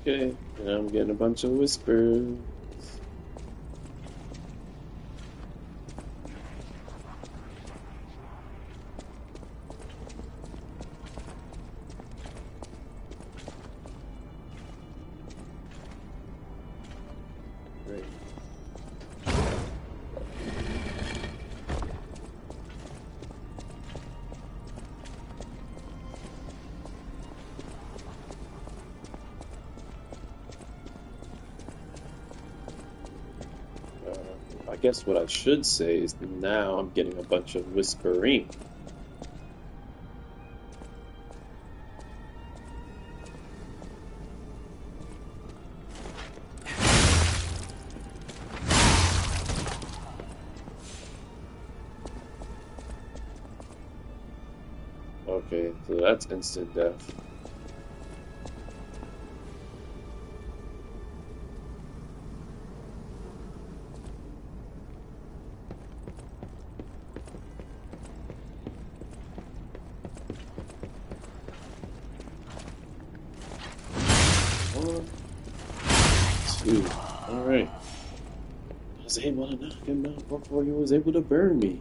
Okay, now I'm getting a bunch of whispers. Great. I guess what I should say is now I'm getting a bunch of whispering. Okay, so that's instant death. Ooh, alright. I was able to knock him out before he was able to burn me.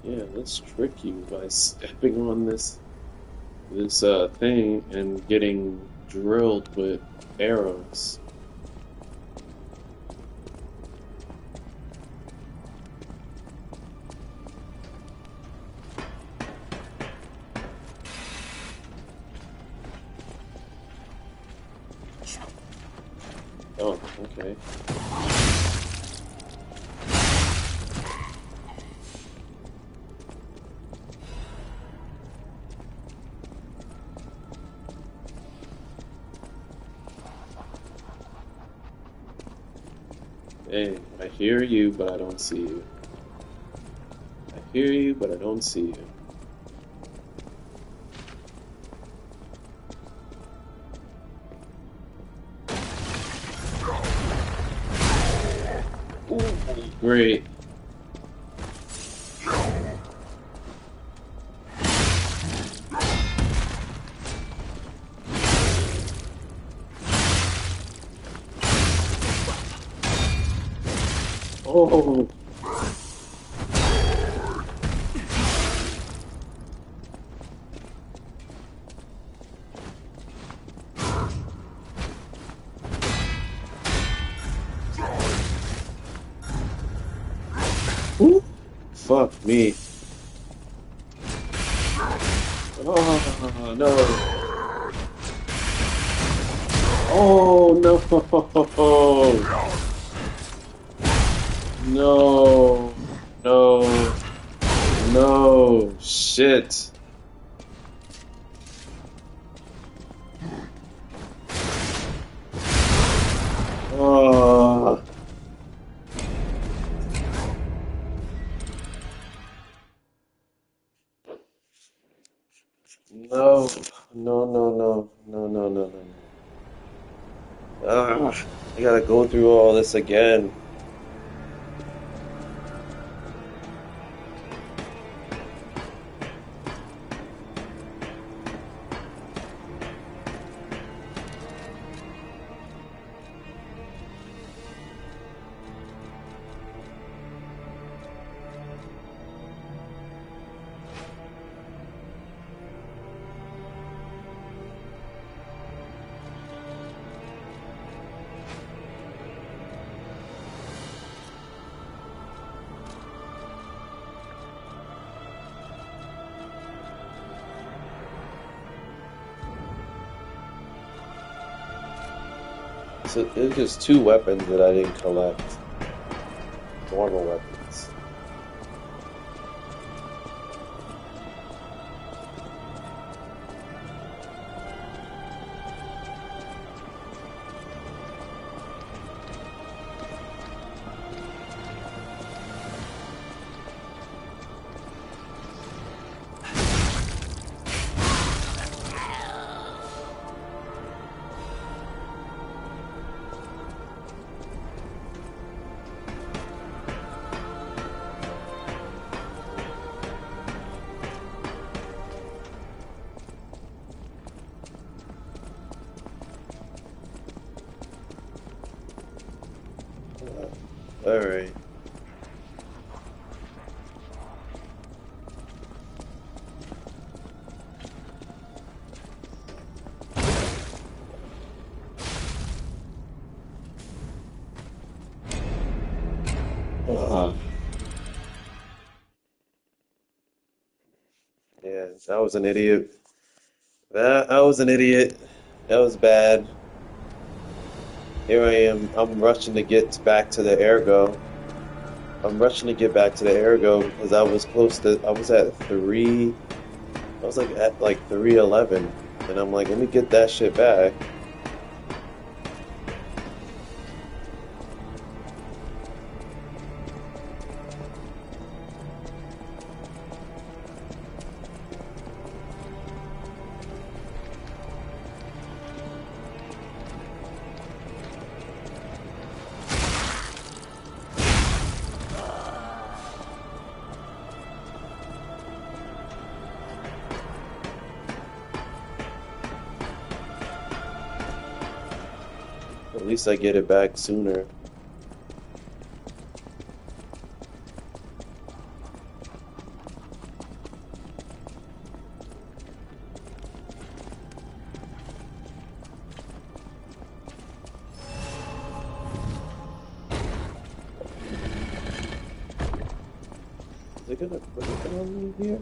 Yeah, let's trick you by stepping on this thing and getting drilled with arrows. Oh, okay. Hey, I hear you, but I don't see you. I hear you, but I don't see you. Great. Oh, ooh, fuck me. Oh, no. Oh, no. No. No. No. Shit. Oh. No. No, no, no. No, no, no, no, no. I gotta go through all this again. So there's just two weapons that I didn't collect. Normal weapons. All right. Uh, yeah, I was an idiot. That I was an idiot. That was bad. Here I am. I'm rushing to get back to the ergo. I'm rushing to get back to the ergo because I was close to. I was at three. I was like at like 311, and I'm like, let me get that shit back. At least I get it back sooner. Is it gonna put it on me here?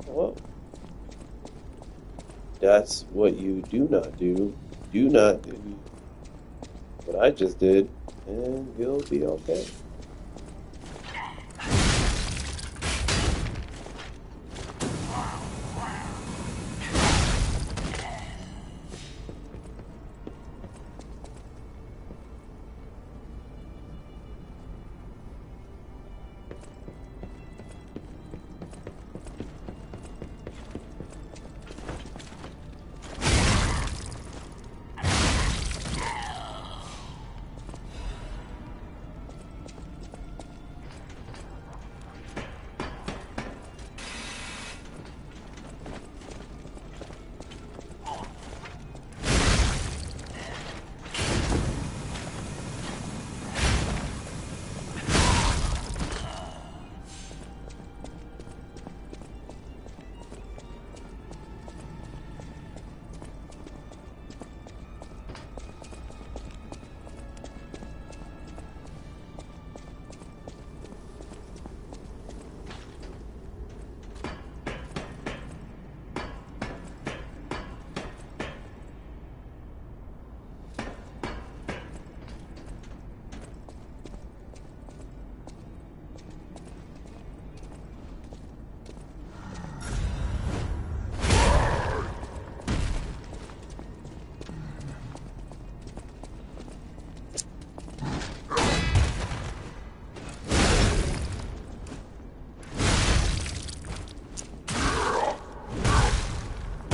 Well, that's what you do not do. Do not do what I just did, and you'll be okay.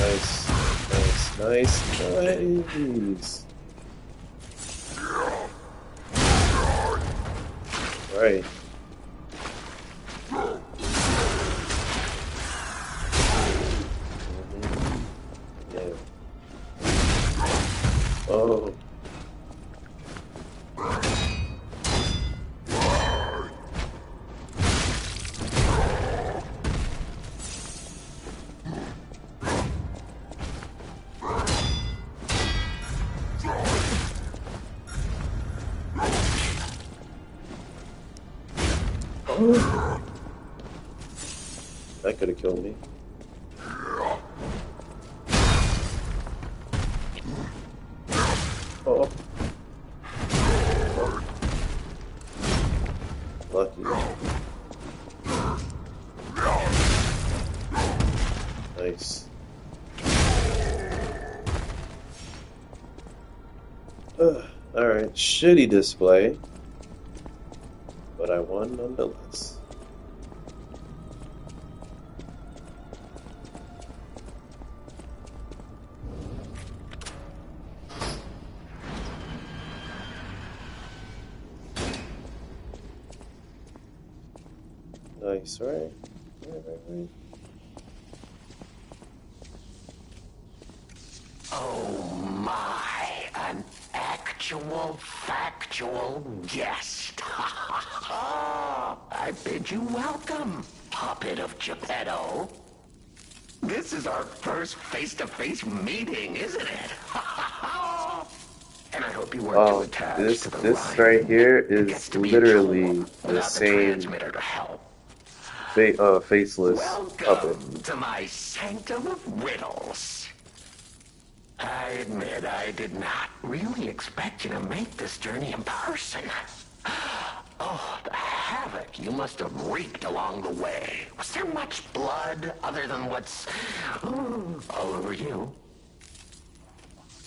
Nice, nice, nice. Right. Yeah. Oh. Oh. That could have killed me. Oh. Oh. Lucky. Nice. Alright, shitty display, but I won nonetheless. Nice, right? Right. Oh my, an actual factual guest. I bid you welcome, puppet of Geppetto. This is our first face-to-face meeting, isn't it? And I hope you weren't too attached to the This lion right here who is gets to be literally Joel, the not same transmitter to hell. faceless puppet. Welcome to my sanctum of riddles. I admit I did not really expect you to make this journey in person. Oh, the havoc you must have wreaked along the way. Was there much blood other than what's all over you?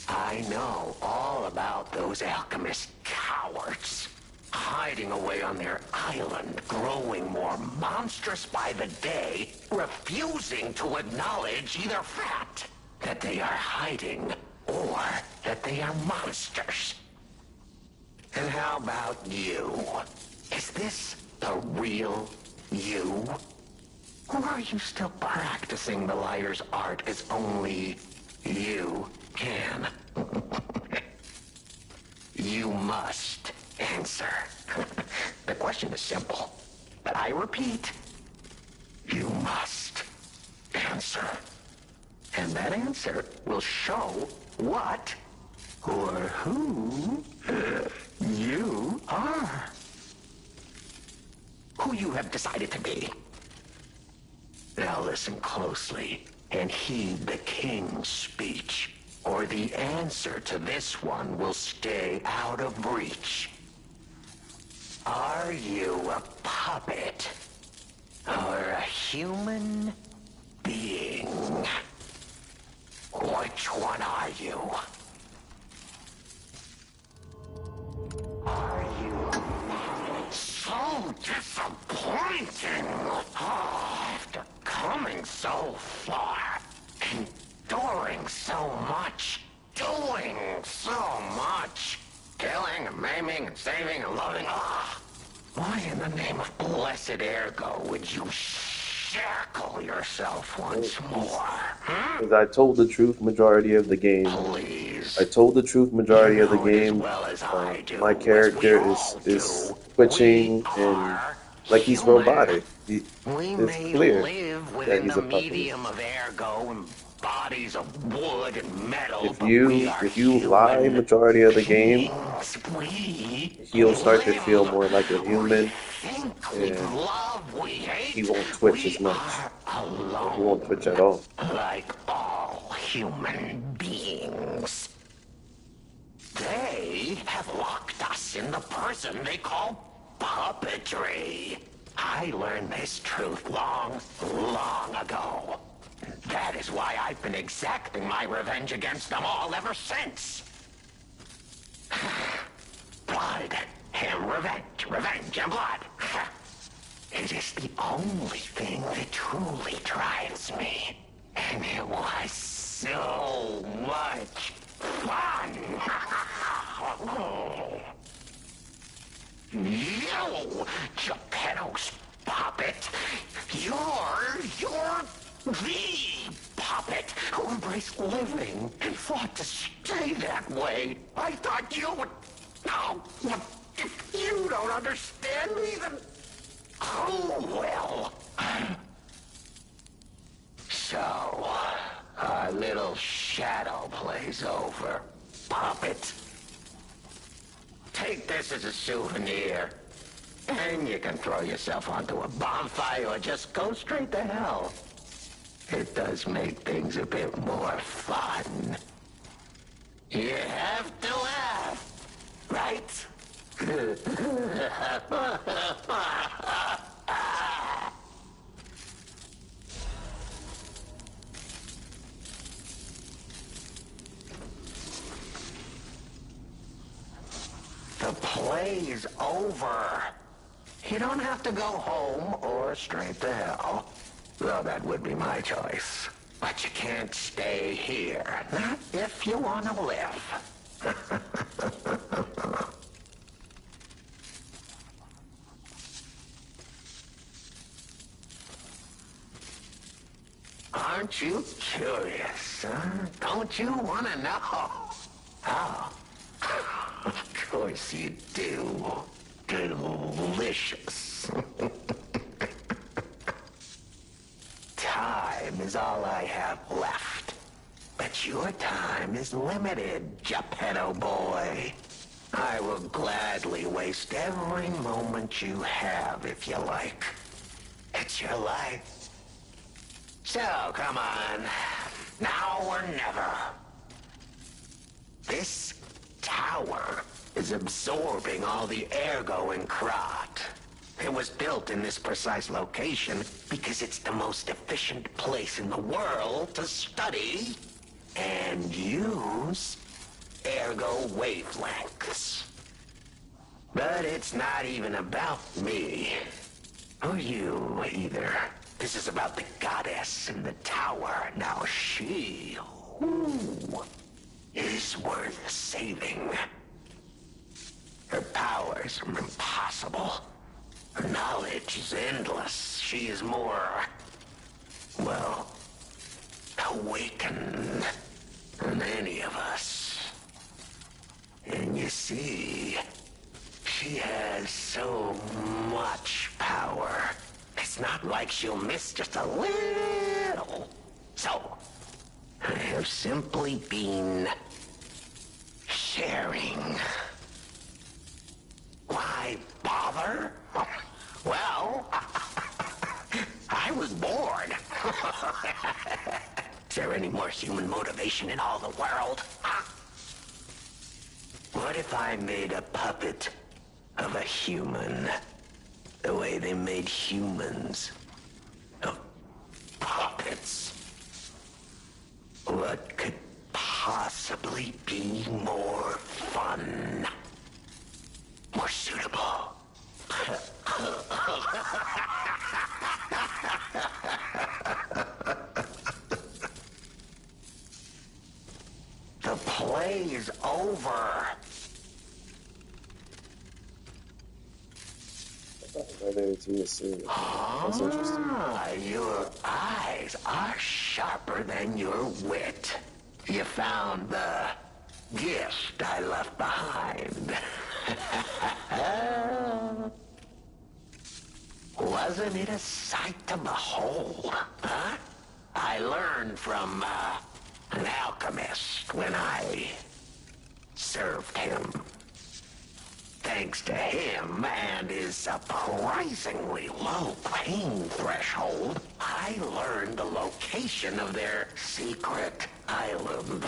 I know all about those alchemist cowards. Hiding away on their island, growing more monstrous by the day, refusing to acknowledge either fact that they are hiding or that they are monsters. And how about you? Is this the real you? Or are you still practicing the liar's art as only you can? You must answer. The question is simple, but I repeat, you must answer. And that answer will show what or who you are. Who you have decided to be. Now listen closely and heed the king's speech, or the answer to this one will stay out of reach. Are you a puppet or a human being? Which one are you? Are you so disappointing? After coming so far, enduring so much, doing so much, killing and maiming and saving and loving, why in the name of blessed ergo would you shackle yourself once more? Because I told the truth majority of the game. Please. I told the truth majority of the game. My character is twitching and like he's robotic. It's clear that he's a puppet. Medium of ergo and bodies of wood and metal. If you lie majority of the game, he'll start to feel more like a human, and he won't twitch as much. He won't twitch at all. Like all human beings. They have locked us in the prison they call puppetry. I learned this truth long, long ago. That is why I've been exacting my revenge against them all ever since. Blood and revenge, revenge and blood. It is the only thing that truly drives me. And it was so much fun. You, Geppetto's puppet, you're the puppet who embraced living and fought to stay that way. I thought you would... Oh, if you don't understand me, then... Oh, well. So, our little shadow play's over, puppet. Take this as a souvenir, and you can throw yourself onto a bonfire or just go straight to hell. It does make things a bit more fun. You have to laugh, right? The play's over. You don't have to go home or straight to hell. Well, that would be my choice. But you can't stay here. Not if you want to live. Aren't you curious, huh? Don't you want to know? Oh. Of course you do. Delicious. Time is all I have left. But your time is limited, Geppetto boy. I will gladly waste every moment you have if you like. It's your life. So, come on. Now or never. This tower is absorbing all the ergo in Krat. It was built in this precise location because it's the most efficient place in the world to study and use ergo wavelengths. But it's not even about me. Or you, either. This is about the goddess in the tower. Now she, ooh, is worth saving. Her powers are impossible. Her knowledge is endless. She is more, well, awakened than any of us. And you see, she has so much power. It's not like she'll miss just a little. So, I have simply been sharing. Why bother? Well, I was bored. Is there any more human motivation in all the world? What if I made a puppet of a human, the way they made humans of puppets? What could possibly be more fun? More suitable? The play is over. Whether to be serious. That's interesting. Your eyes are sharper than your wit. You found the gift I left behind. Wasn't it a sight to behold, huh? I learned from an alchemist when I served him. Thanks to him and his surprisingly low pain threshold, I learned the location of their secret island.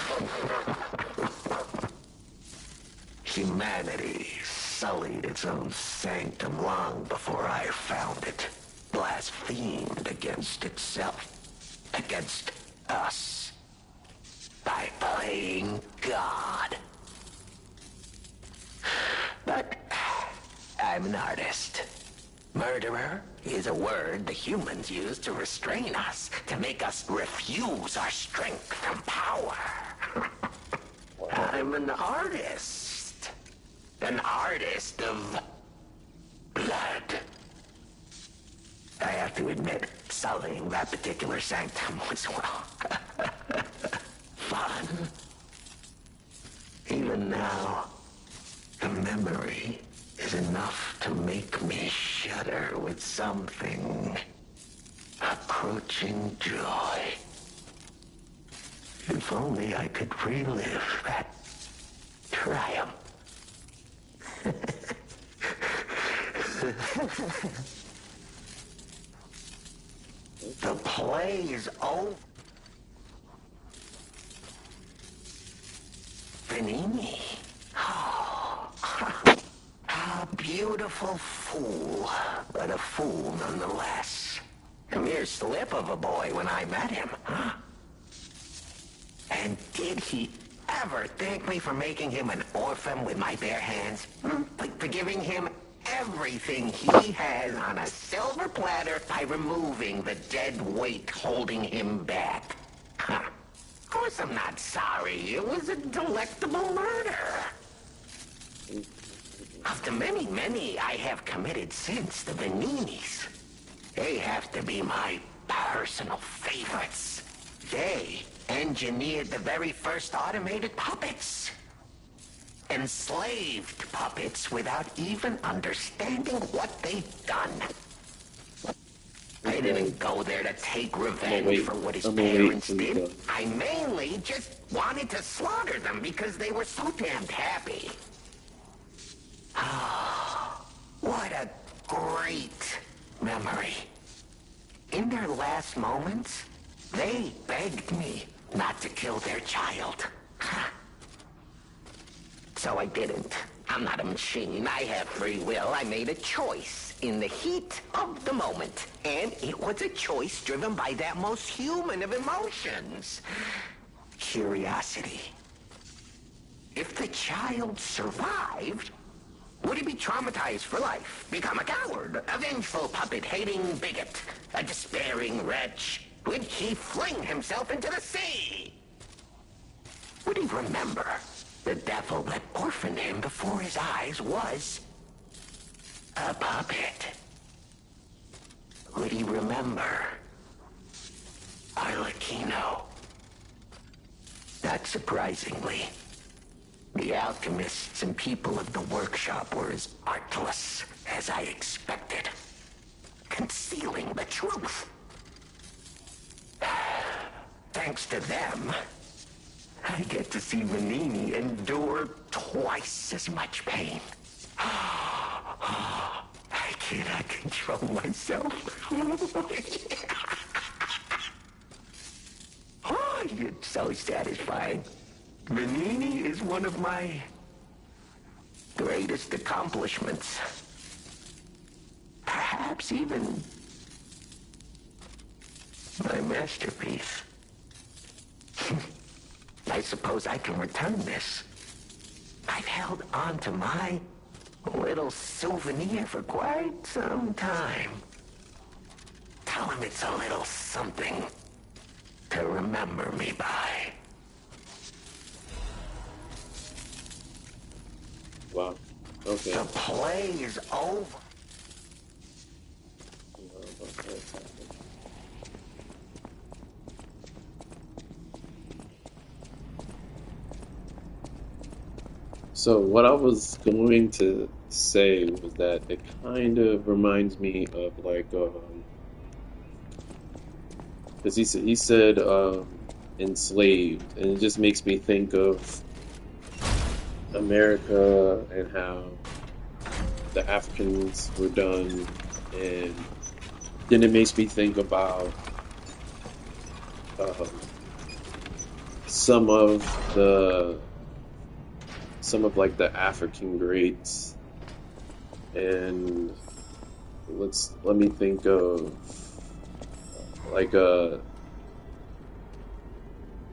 Humanity sullied its own sanctum long before I found it, blasphemed against itself, against us, by playing God. But I'm an artist. Murderer is a word the humans use to restrain us, to make us refuse our strength and power. I'm an artist. An artist of blood. I have to admit, sullying that particular sanctum was, well, fun. Even now, the memory is enough to make me shudder with something approaching joy. If only I could relive that triumph. The play is over. Benigni. A beautiful fool, but a fool nonetheless. A mere slip of a boy when I met him, huh? And did he ever thank me for making him an orphan with my bare hands? For giving him everything he has on a silver platter by removing the dead weight holding him back? Huh. Of course I'm not sorry. It was a delectable murder. Of the many, many I have committed since, the Beninis, they have to be my personal favorites. They engineered the very first automated puppets. Enslaved puppets without even understanding what they'd done. I didn't go there to take revenge for what his parents did. I mainly just wanted to slaughter them because they were so damned happy. Oh, what a great memory. In their last moments, they begged me not to kill their child. So I didn't. I'm not a machine. I have free will. I made a choice in the heat of the moment. And it was a choice driven by that most human of emotions. Curiosity. If the child survived, would he be traumatized for life? Become a coward, a vengeful puppet-hating bigot, a despairing wretch? Would he fling himself into the sea? Would he remember the devil that orphaned him before his eyes was a puppet? Would he remember Arlecchino? Not surprisingly, the alchemists and people of the workshop were as artless as I expected, concealing the truth. Thanks to them, I get to see Venini endure twice as much pain. I cannot control myself. Oh, it's so satisfying. Venini is one of my greatest accomplishments. Perhaps even my masterpiece. I suppose I can return this. I've held on to my little souvenir for quite some time. Tell him it's a little something to remember me by. Wow. Okay. The play is over. So what I was going to say was that it kind of reminds me of like, because he said enslaved, and it just makes me think of America and how the Africans were done, and then it makes me think about um, some of like the African greats, and let me think of like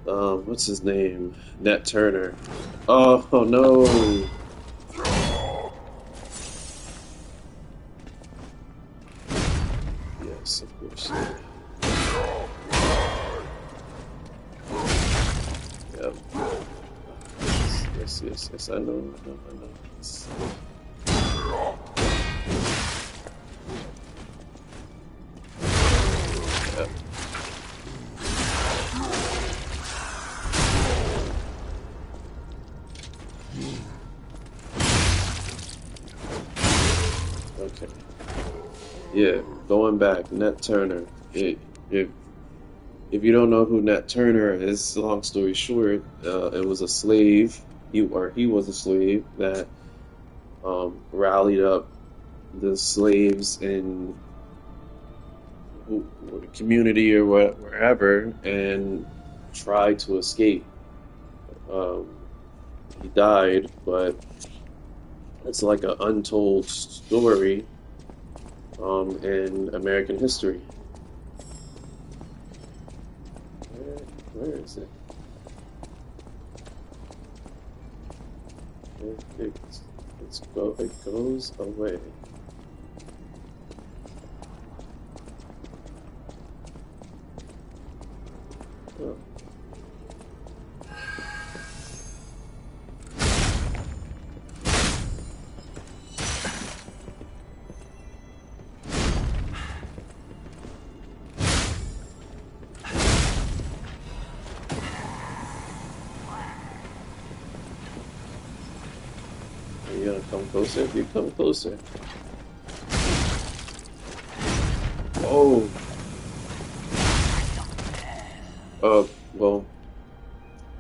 what's his name? Nat Turner. Oh no. Yes, of course. Yep. Yes, I know. It's- Yep. Okay. Yeah, going back, Nat Turner. If you don't know who Nat Turner is, long story short, it was a slave. He was a slave that rallied up the slaves in the community or wherever and tried to escape. Um, he died, but it's like an untold story in American history. Where is it? It goes away. Oh. Are you gonna come closer? If you come closer. Oh. Well.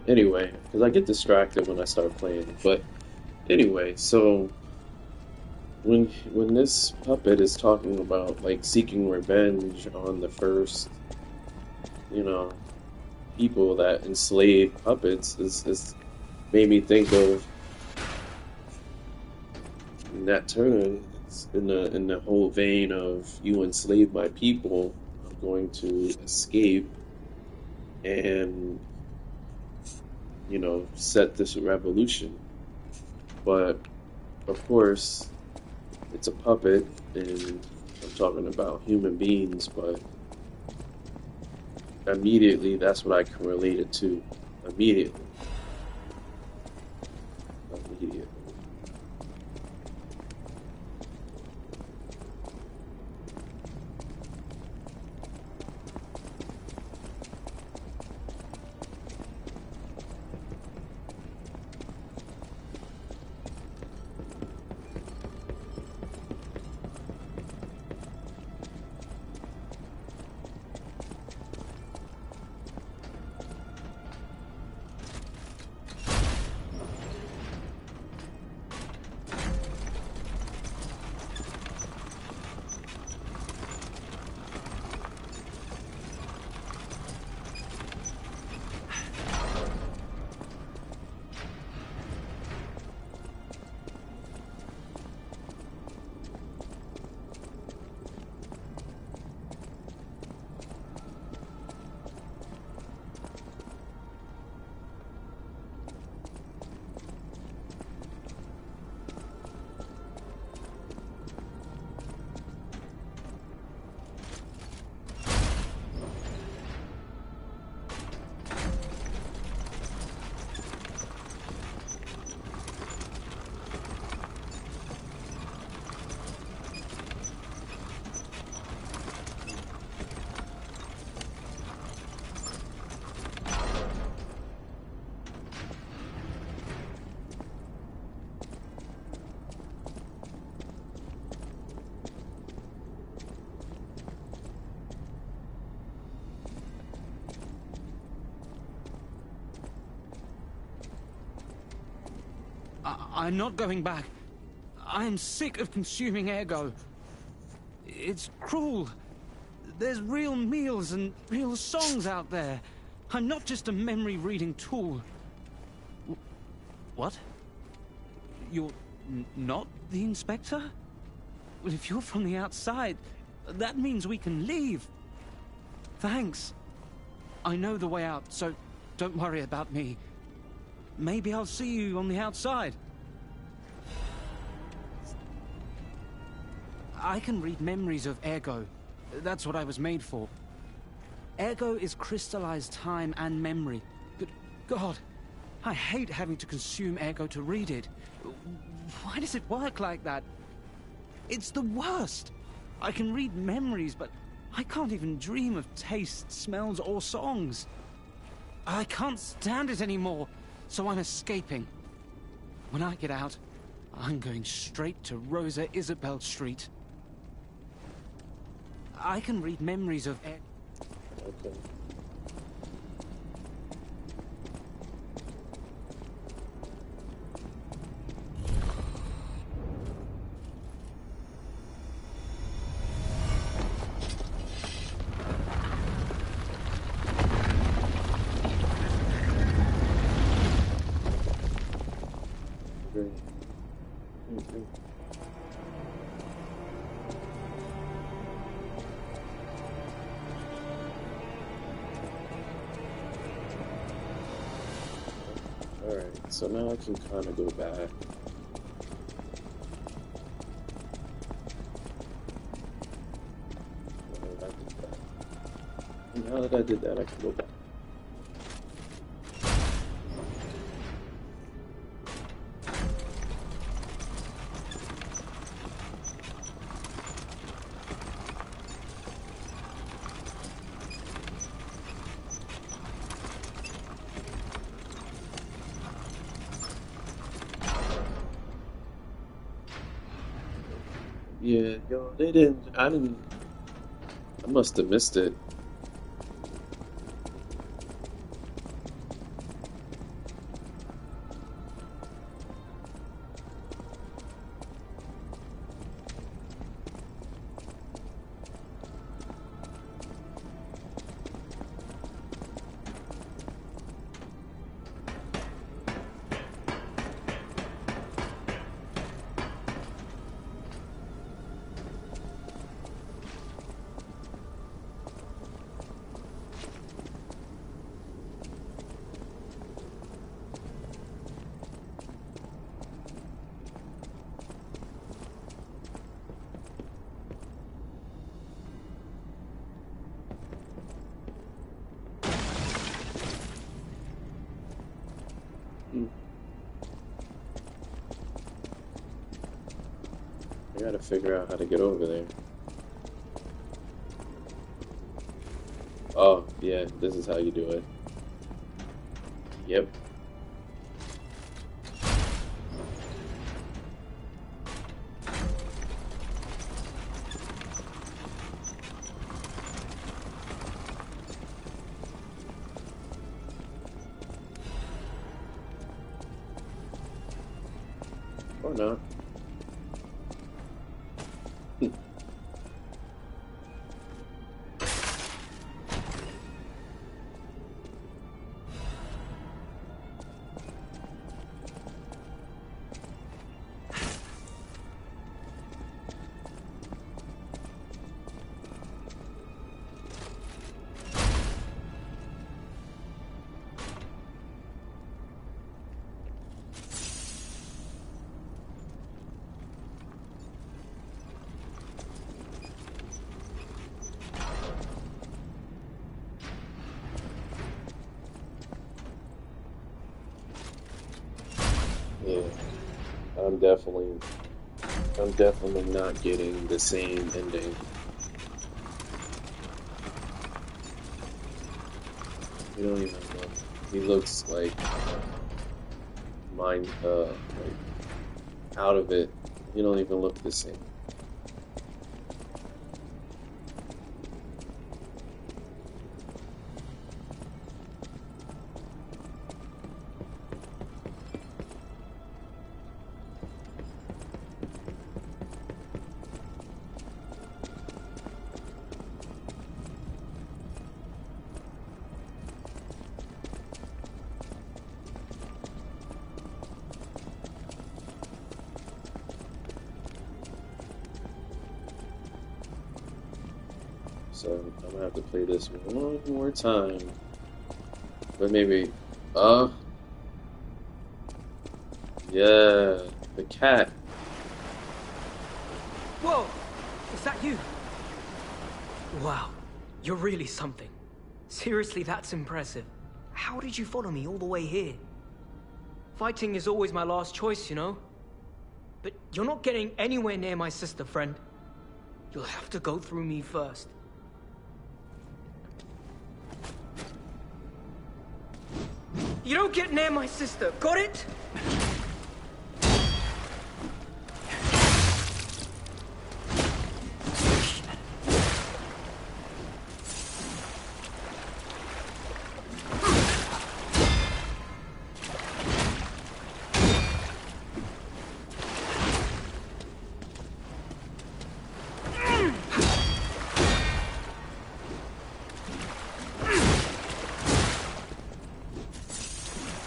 Anyway, because I get distracted when I start playing. But anyway, so when this puppet is talking about like seeking revenge on the first, you know, people that enslaved puppets, is made me think of Nat Turner is in the whole vein of you enslave my people, I'm going to escape and set this revolution. But of course, it's a puppet, and I'm talking about human beings. But immediately, that's what I can relate it to. Immediately, immediately. I'm not going back. I am sick of consuming Ergo. It's cruel. There's real meals and real songs out there. I'm not just a memory-reading tool. What? You're not the Inspector? Well, if you're from the outside, that means we can leave. Thanks. I know the way out, so don't worry about me. Maybe I'll see you on the outside. I can read memories of Ergo. That's what I was made for. Ergo is crystallized time and memory. But God, I hate having to consume Ergo to read it. Why does it work like that? It's the worst. I can read memories, but I can't even dream of tastes, smells, or songs. I can't stand it anymore, so I'm escaping. When I get out, I'm going straight to Rosa Isabel Street. I can read memories of Okay. Great. Okay. Alright, so now I can kind of go back. Now that I did that, I can go back. Yeah, yo, I must have missed it. Hmm. I gotta figure out how to get over there. Oh, yeah, this is how you do it. Yep. Or not. Yeah, I'm definitely, I'm definitely not getting the same ending. You don't even look. He looks like mind, like out of it. You don't even look the same. So I'm gonna have to play this one more time. But maybe, uh, yeah, the cat. Whoa! Is that you? Wow, you're really something. Seriously, that's impressive. How did you follow me all the way here? Fighting is always my last choice, you know? But you're not getting anywhere near my sister, friend. You'll have to go through me first. You don't get near my sister, got it?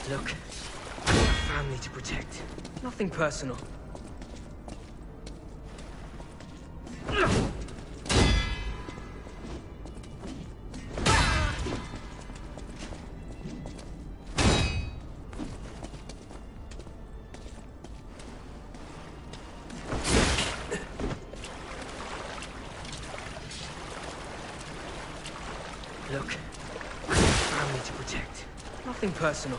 Look, I've got a family to protect. Nothing personal. Look, I've got a family to protect. Nothing personal.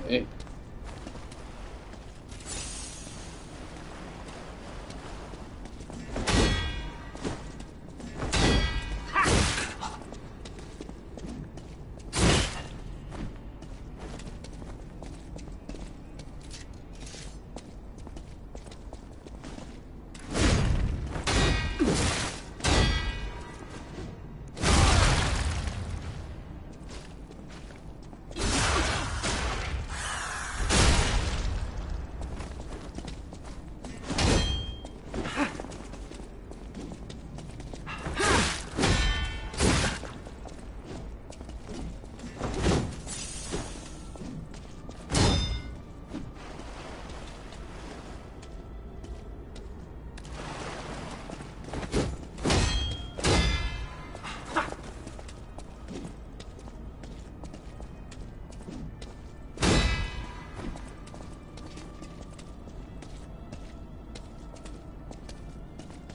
Hey.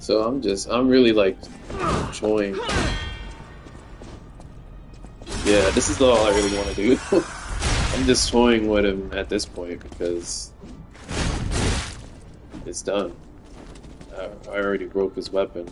So I'm really like enjoying. Yeah, this is all I really want to do. I'm just toying with him at this point because it's done. I already broke his weapon.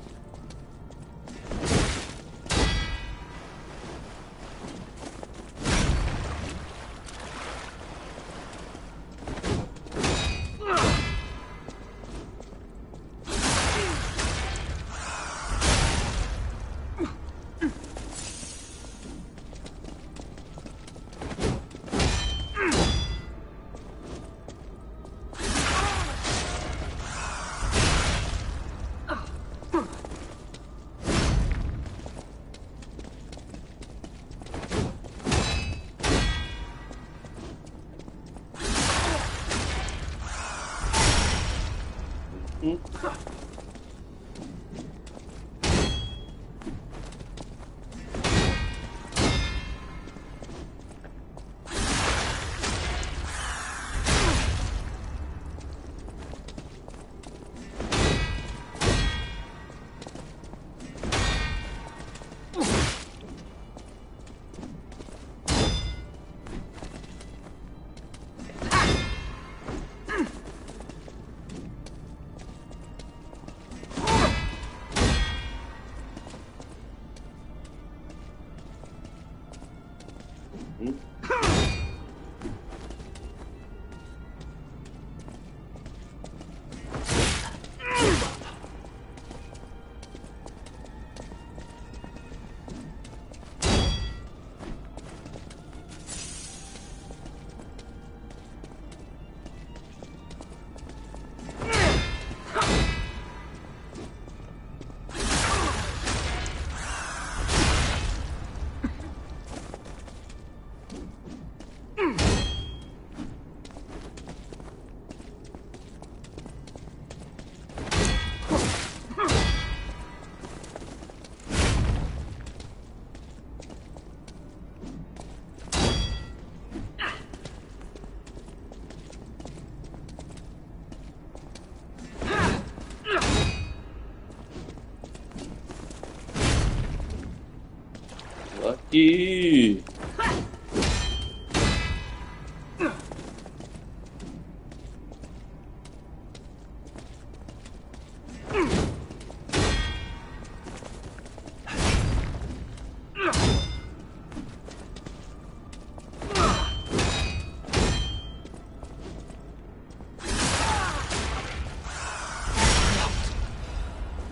Lucky.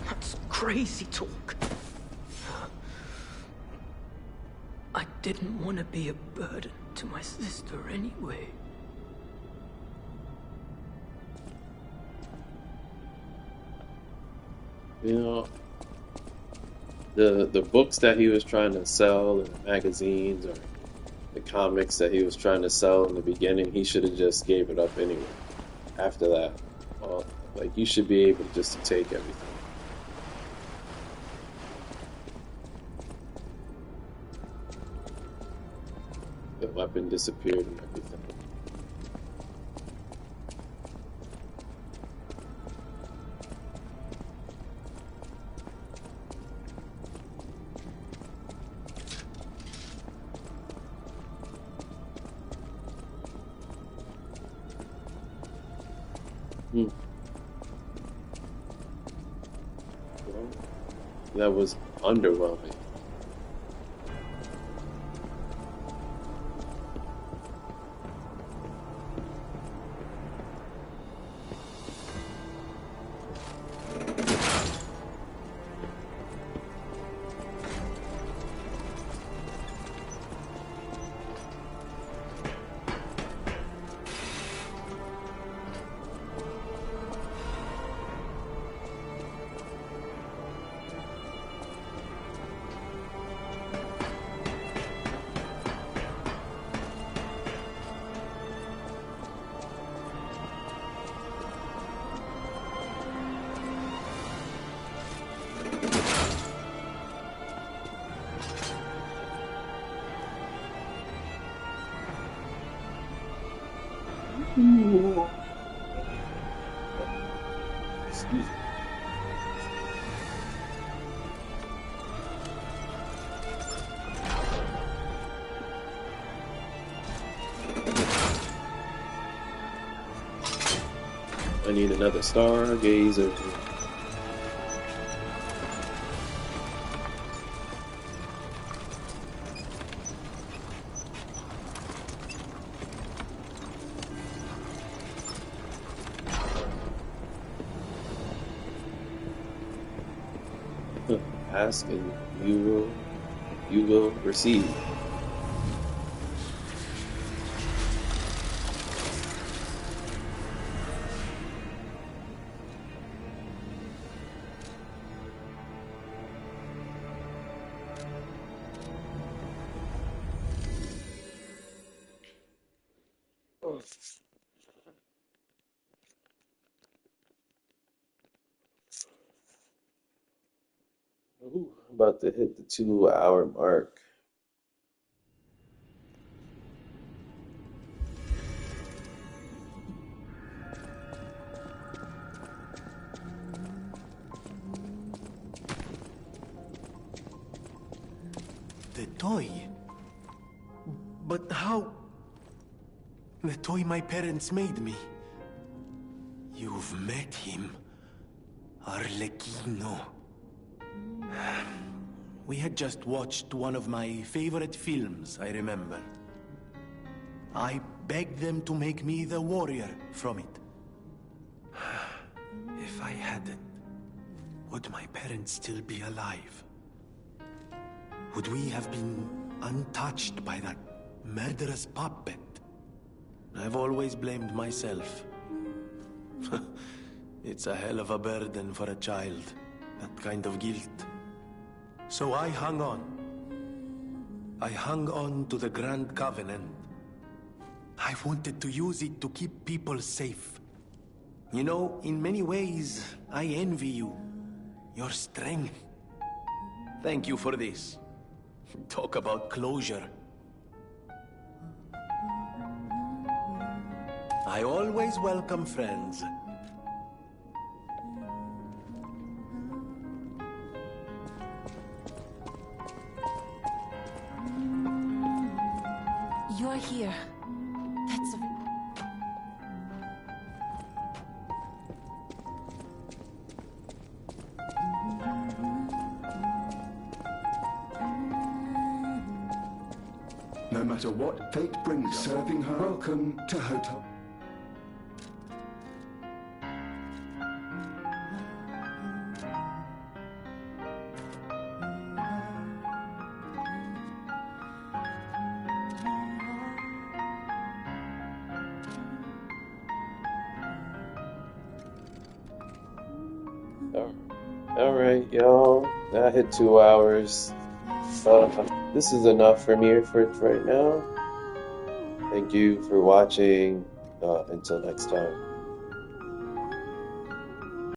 That's crazy talk. I didn't want to be a burden to my sister anyway. You know, the books that he was trying to sell in the magazines or the comics that he was trying to sell in the beginning, he should have just gave it up anyway. After that, well, like you should be able just to take everything. The weapon disappeared and everything. Well, that was underwhelming. Excuse me. I need another stargazer. Ask and you will receive. Ooh, about to hit the 2 hour mark. The toy? But how? The toy my parents made me. You've met him. Arlecchino. We had just watched one of my favorite films, I remember. I begged them to make me the warrior from it. If I hadn't, would my parents still be alive? Would we have been untouched by that murderous puppet? I've always blamed myself. It's a hell of a burden for a child, that kind of guilt. So I hung on. I hung on to the Grand Covenant. I wanted to use it to keep people safe. You know, in many ways, I envy you. Your strength. Thank you for this. Talk about closure. I always welcome friends. You're here. That's... No matter what fate brings serving her, welcome to Hotel. Alright, y'all. That hit 2 hours. This is enough for me for right now. Thank you for watching. Until next time.